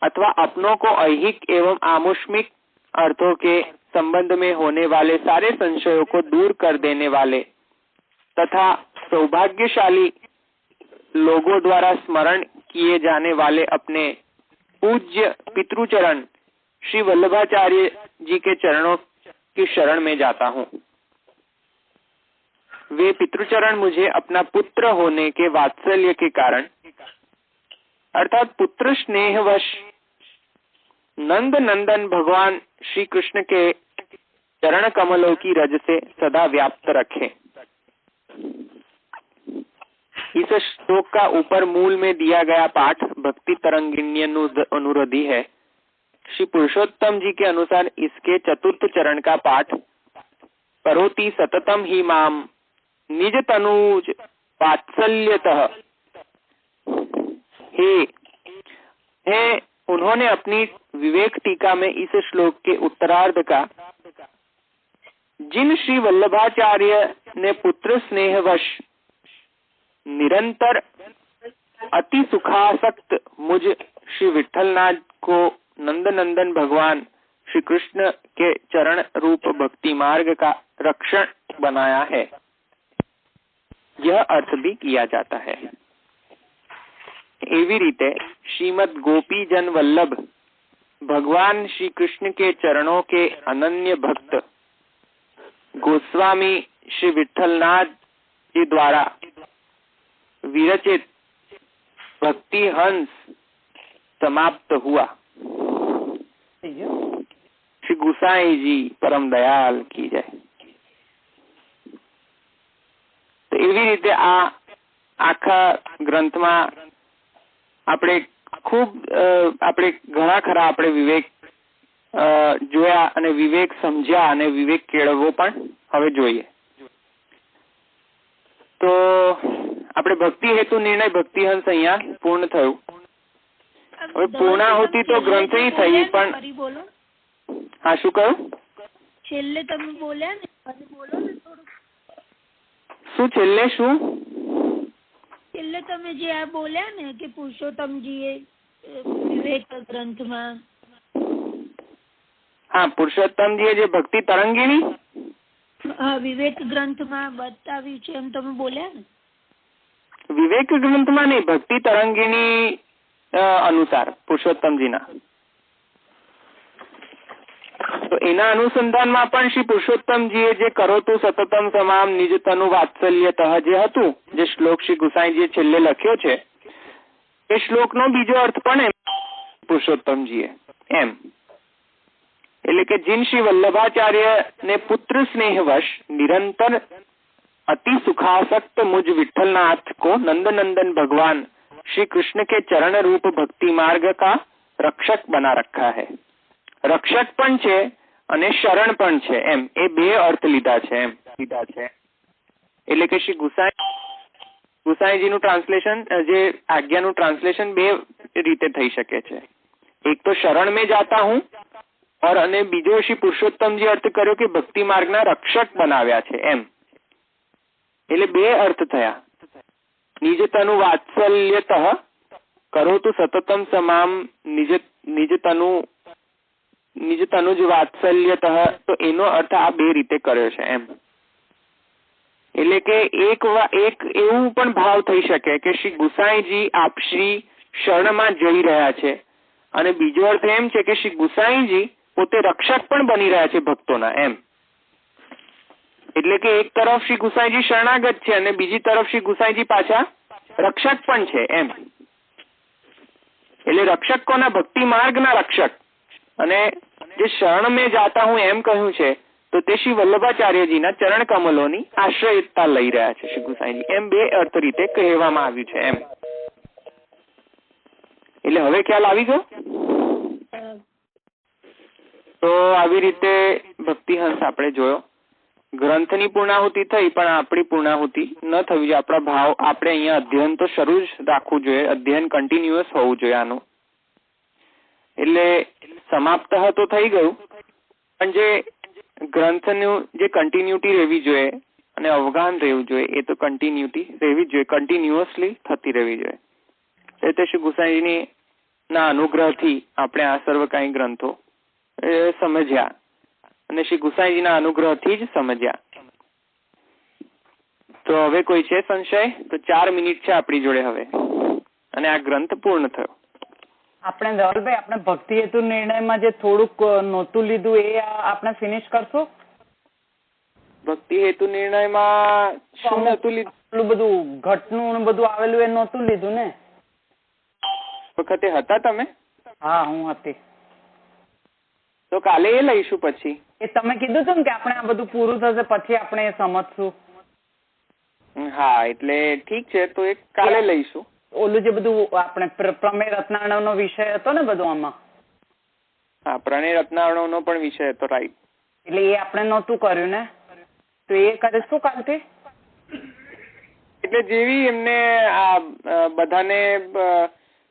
अथवा अपनों को ऐहिक एवं आमुष्मिक अर्थों के संबंध में होने वाले सारे संशयों को दूर कर देने वाले तथा सौभाग्यशाली लोगों द्वारा स्मरण किए जाने वाले अपने पूज्य पितृचरण श्री वल्लभाचार्य जी के चरणों की शरण में जाता हूँ. वे पितृचरण मुझे अपना पुत्र होने के वात्सल्य के कारण अर्थात पुत्र स्नेहवश नंद नंदन भगवान श्री कृष्ण के चरण कमलों की रज से सदा व्याप्त रखें. इस श्लोक का ऊपर मूल में दिया गया पाठ भक्ति तरंगिणी अनुरोधी है. श्री पुरुषोत्तम जी के अनुसार इसके चतुर्थ चरण का पाठ करोति सततम ही माम निज तनुज वात्सल्यतः है. उन्होंने अपनी विवेक टीका में इस श्लोक के उत्तरार्ध का जिन श्री वल्लभाचार्य ने पुत्र स्नेहवश निरंतर अति सुखासक्त मुझ श्री विठलनाथ को नंद नंदन भगवान श्री कृष्ण के चरण रूप भक्ति मार्ग का रक्षण बनाया है, यह अर्थ भी किया जाता है। एवी रीते श्रीमद गोपी जन वल्लभ भगवान श्री कृष्ण के चरणों के अनन्य भक्त गोस्वामी श्री विठलनाथ जी द्वारा विरचित भक्ति हंस समाप्त हुआ। श्री गुसाई जी परम दयाल की जय। तो एवी रीते आ आखा ग्रंथमां આપણે ખૂબ આપણે ઘણા ખરા આપણે વિવેક જોયા અને વિવેક સમજ્યા અને વિવેક કેળવવો પણ હવે જોઈએ। તો આપણે ભક્તિ હેતુ નિર્ણય ભક્તિ હંસ અહીંયા પૂર્ણ થયું। હવે પૂર્ણાહુતિ તો ગ્રંથની થઈ પણ હા શું કહ્યું? છેલ્લે તમે બોલ્યા ને બોલો ને થોડું। શું છેલ્લે શું? છેલ્લે તમે જે આ બોલ્યા ને કે પુરુષોત્તમજીએ વિવેક ગ્રંથમાં હા પુરુષોત્તમજીએ જે ભક્તિ તરંગીણી વિવેક ગ્રંથમાં બતાવ્યું છે એમ તમે બોલ્યા ને? વિવેક ગ્રંથમાં નહીં, ભક્તિ તરંગીણી અનુસાર પુરુષોત્તમજીના। તો એના અનુસંધાનમાં પણ શ્રી પુરુષોત્તમજીએ જે કરોતુ સતતમ સમામ નિજ તનુ વાત્સલ્યતઃ જે હતું, જે શ્લોક શ્રી ગુસાઈજીએ છેલ્લે લખ્યો છે, એ શ્લોકનો બીજો અર્થ પણ એમ પુરુષોત્તમજીએ એમ એટલે કે જીન શ્રી વલ્લભાચાર્ય ને પુત્ર સ્નેહવશ निरंतर अति सुखासक्त मुझ विठलनाथ को नंद नंदन भगवान श्री कृष्ण के चरण रूप भक्ति मार्ग का रक्षक बना रखा है। रक्षक पण छे અને શરણ પણ છે એમ એ બે અર્થ લીધા છે એમ લીધા છે। એટલે કે શ્રી ગુસાઈજીનું ટ્રાન્સલેશન જે આજ્ઞાનું ટ્રાન્સલેશન બે રીતે થઈ શકે છે। એક તો શરણ में जाता हूँ और અને બીજો શ્રી પુરુષોત્તમજી અર્થ કર્યો કે ભક્તિ માર્ગના રક્ષક બનાવ્યા છે એમ। એટલે બે અર્થ થયા। નિજ તનુ વાત્સલ્યતઃ કરોતુ સતતમ સમામ નિજ તનુજ વાત્સલ્યતઃ, તો એનો અર્થ આ બે રીતે કર્યો છે એમ। એટલે કે એક એવું પણ ભાવ થઈ શકે કે શ્રી ગુસાઈજી આપ શ્રી શરણમાં જઈ રહ્યા છે, અને બીજો અર્થ એમ છે કે શ્રી ગુસાઈજી પોતે રક્ષક પણ બની રહ્યા છે ભક્તોના એમ। એટલે કે એક તરફ શ્રી ગુસાઈજી શરણાગત છે અને બીજી તરફ શ્રી ગુસાઈજી પાછા રક્ષક પણ છે એમ। એટલે રક્ષક કોના? ભક્તિ માર્ગના રક્ષક। અને જે શરણ મેં જાતા હું એમ કહ્યું છે તો તે શ્રી વલ્લભાચાર્યજીના ચરણ કમલોની આશ્રયતા લઈ રહ્યા છે શ્રી ગુસાઈજી, એમ બે અર્થ રીતે કહેવામાં આવ્યું છે એમ। એટલે હવે ખ્યાલ આવી ગયો? તો આવી રીતે ભક્તિ હંસ આપણે જોયો। ગ્રંથની પૂર્ણાહુતિ થઈ પણ આપણી પૂર્ણાહુતિ ન થવી જોઈએ। આપણા ભાવ આપણે અહીંયા અધ્યયન તો શરૂ જ રાખવું જોઈએ, અધ્યયન કન્ટિન્યુઅસ હોવું જોઈએ આનું। એટલે સમાપ્ત તો થઈ ગયું પણ જે ગ્રંથનું જે કન્ટિન્યુટી રહેવી જોઈએ અને અવગાહન રહેવું જોઈએ એ તો કન્ટિન્યુટી રહેવી જોઈએ, કન્ટિન્યુઅસલી થતી રહેવી જોઈએ। એટલે શ્રી ગુસાઈજીની ના અનુગ્રહથી આપણે આ સર્વકાય ગ્રંથો સમજ્યા અને શ્રી ગુસાઈજીના અનુગ્રહથી જ સમજ્યા। તો હવે કોઈ છે સંશય? તો 4 મિનિટ છે આપણી જોડે હવે અને આ ગ્રંથ પૂર્ણ થયો। આપણે ધવલભાઈ આપણે ભક્તિ હેતુ નિર્ણયમાં જે થોડુંક નહોતું લીધું એ આપણે ફિનિશ કરશું? ભક્તિ હેતુ નિર્ણયમાં શું નહોતું લીધું? એટલું બધું ઘટનું બધું આવેલું એ નહોતું લીધું ને? વખતે હતા તમે? હા હું હતી। તો કાલે એ લઈશું પછી? એ તમે કીધું હતું ને કે આપણે આ બધું પૂરું થશે પછી આપણે એ સમજશું। હા એટલે ઠીક છે તો એક કાલે લઈશું। ઓલું જે બધું આપણે પ્રમેય રત્નાવળનો વિષય હતો ને બધું આમાં? હા પ્રમેય રત્નાવળનો પણ વિષય હતો, રાઈટ। એટલે એ આપણે નહોતું કર્યું ને, તો એ કરીશું કાલથી? એટલે જેવી એમને આ બધાને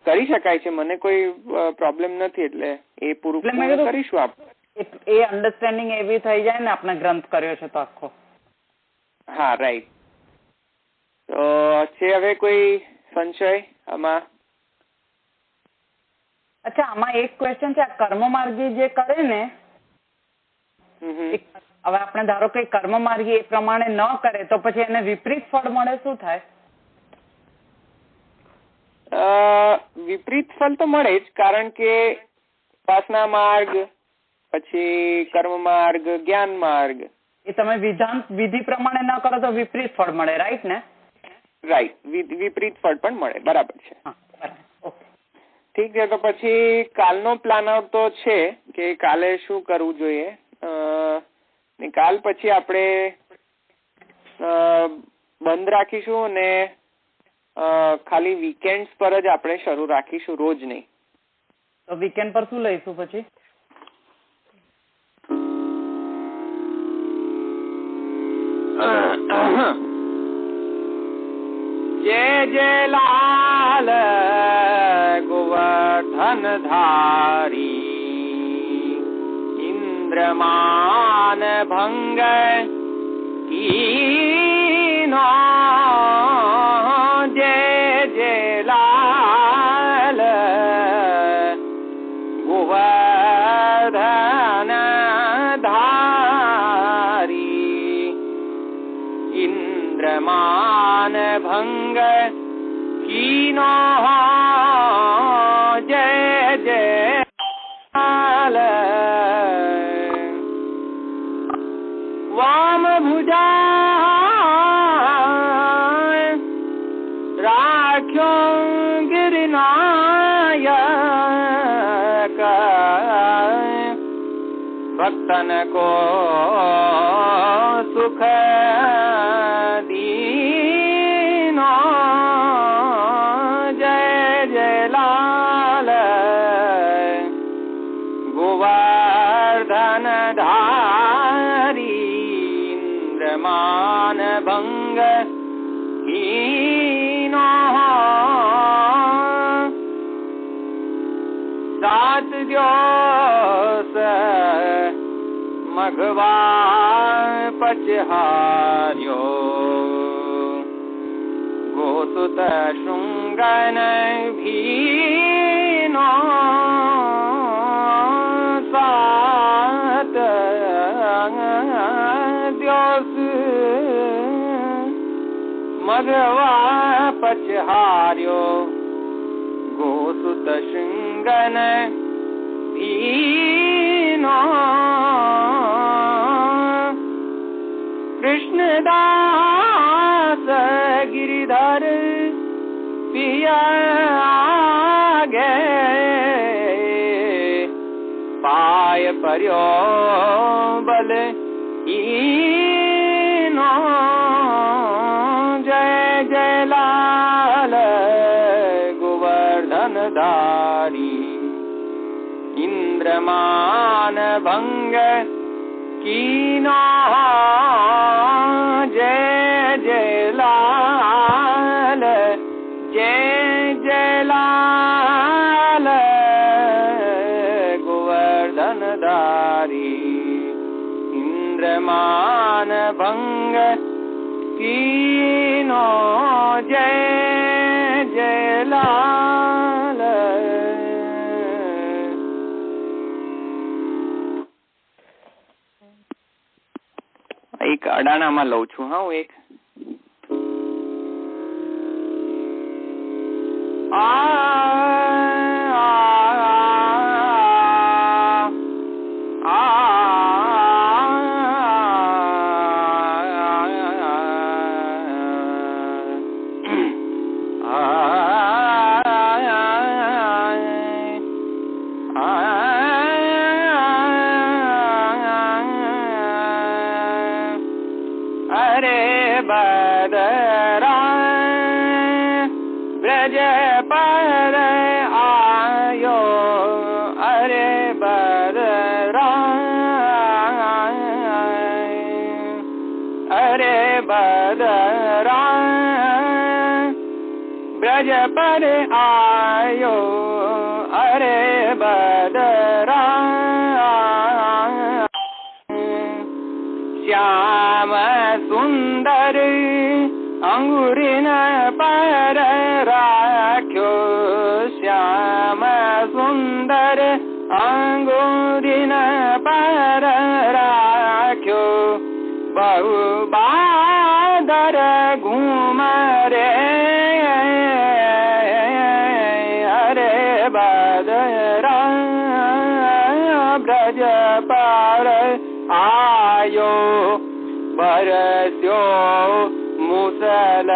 કરી શકાય છે, મને કોઈ પ્રોબ્લેમ નથી, એટલે એ પૂરું કરીશું આપણે। એ અન્ડરસ્ટેન્ડિંગ એવી થઈ જાય ને આપણે ગ્રંથ કર્યો છે તો આખો। હા રાઈટ। તો છે હવે કોઈ સંશય આમાં? અચ્છા, આમાં એક ક્વેશ્ચન છે. કર્મ માર્ગી જે કરે ને, હવે આપણે ધારો કે કર્મ માર્ગી એ પ્રમાણે ન કરે તો પછી એને વિપરીત ફળ મળે, શું થાય? વિપરીત ફળ તો મળે જ, કારણ કે ઉપાસના માર્ગ, પછી કર્મ માર્ગ, જ્ઞાન માર્ગ, એ તમે વિધિ પ્રમાણે ન કરો તો વિપરીત ફળ મળે, રાઈટ ને? રાઈટ, વિપરીત ફળ પણ મળે, બરાબર છે. ઓકે, ઠીક છે. તો પછી કાલનો પ્લાન આઉટ તો છે કે કાલે શું કરવું જોઈએ. કાલ પછી આપણે બંધ રાખીશું અને ખાલી વીકેન્ડ્સ પર જ આપણે શરૂ રાખીશું, રોજ નહીં. તો વીકેન્ડ પર શું લઈશું પછી? જય જય લાલ ગોવર્ધન ધારી, ઇન્દ્રમાન ભંગ કીનો, જય જય લાલ ગોવર્ધન ધારી, ઇન્દ્રમાન ભંગ કીનો, જય જય લાલ. વામ ભુજા રાખ્યો ગિરનાયક, ભક્તન કો સુખ દીનો, જય જય લાલ ગોવર્ધન ધારી, ઇન્દ્રમાન ભંગ કીનો, સાત દિવસ મઘવા પચહાર્યો, ગોસુત શૃંગન ભીનો, સાત દિવસ મઘવા પચહાર્યો, ગોસુત શૃંગન ભીનો, કૃષ્ણદાસ ગિરિધર પિયા ગે, પાય પર્યો બલ ઈનો, જય જય લાલ ગોવર્ધન ધારી, ઇન્દ્રમાન ભંગ કીનો, જય જય લાલ, જય જય લાલ ગોવર્ધન ધારી, ઇન્દ્રમાન ભંગ કીનો, જય જય લાલ. એક અડાણામાં લઉં છું. હા, હું એક ब्रज पर आयो, अरे बदरा श्याम सुंदर अंगुरिन અંદર અંગુરીન પર રાખ્યો બહુ બાદર ઘુમરે અરે બદરા બ્રજ પર આયો બરસ્યો મુસલ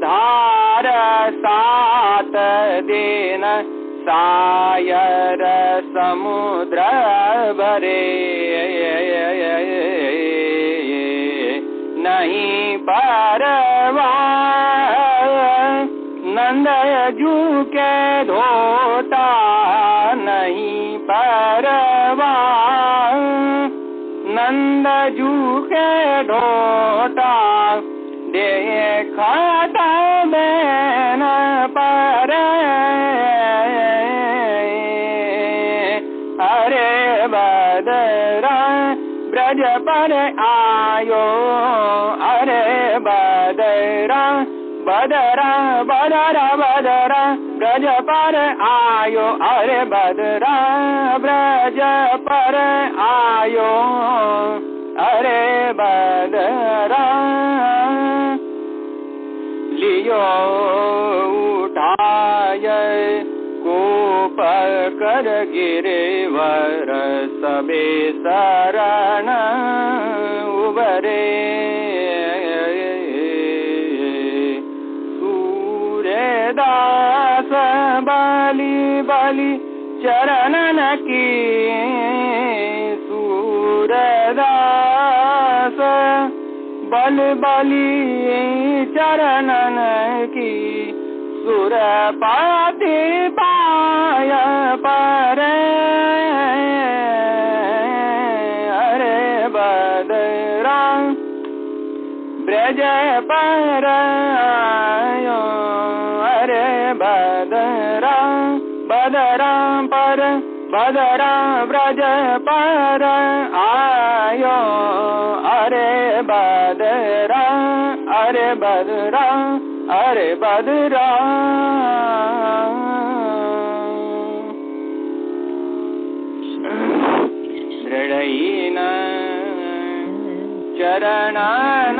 ધાર સાત દિન સાયર સમુદ્ર ભરે નહીં પરવા નંદજુ કે ધોતા નહીં પરવા નંદજુ કે ધોતા देखत बेन पर अरे बदरा ब्रज पर आयो अरे बदरा बदरा बदरा बदरा ब्रज पर आयो अरे बदरा ब्रज पर आयो अरे बदरा लियो उठाय कोप कर गिरिवर सबे शरण उबरे सूर्यदास बलि बलि चरणन की सूरदास बल बलि चरणन की सुरपाति पाय पर अरे बदरा ब्रज पर आयो अरे बदरा बदरा पर बदरा ब्रज पर आयो अरे बदरा अरे बदरा अरे बदरा दृढ़ीन चरणन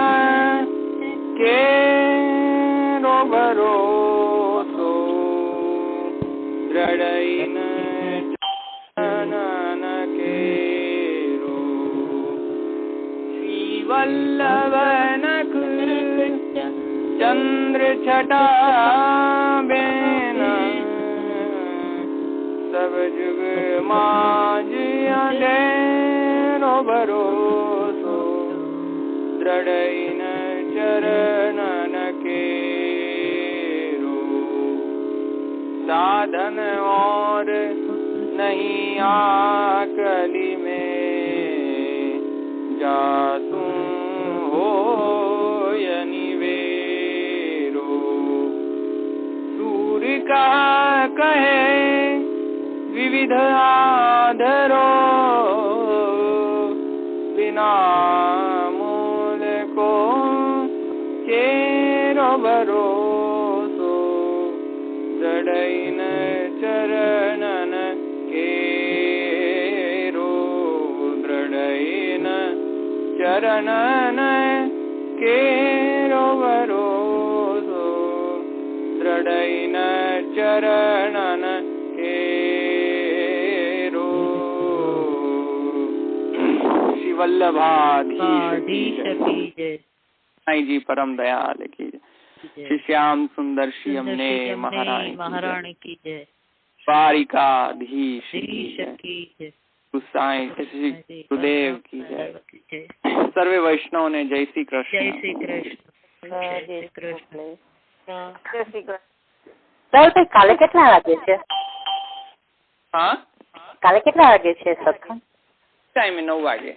के भरोसो दृढ़ीन चरणन के श्री वल्लभन चंद्र छटा बेन सब जुग माज अंधेरो भरोसो दृढ़ीन चरणन केरो साधन और नहीं आकली में जातू हो का कहे विविध आधरो बिना मूल को चेरो भरोसो दृढ़ीन चरणन केरो दृढ़ीन चरणन केरो भरोसो दृढ़ीन चरणन केरो श्री वल्लभाधीश की जय। साईं जी परम दयाल की जय। श्री श्याम सुंदर श्री हमने महारानी की जय। द्वारिकाधीश की जय। साईं श्री गुरुदेव की जय। सर्वे वैष्णव ने जय श्री कृष्ण। जय श्री कृष्ण। जय श्री कृष्ण। जय श्री कृष्ण। સર કાલે કેટલા વાગે છે? હા કાલે કેટલા વાગે છે સત્સંગ? ટાઈમે 9 વાગે.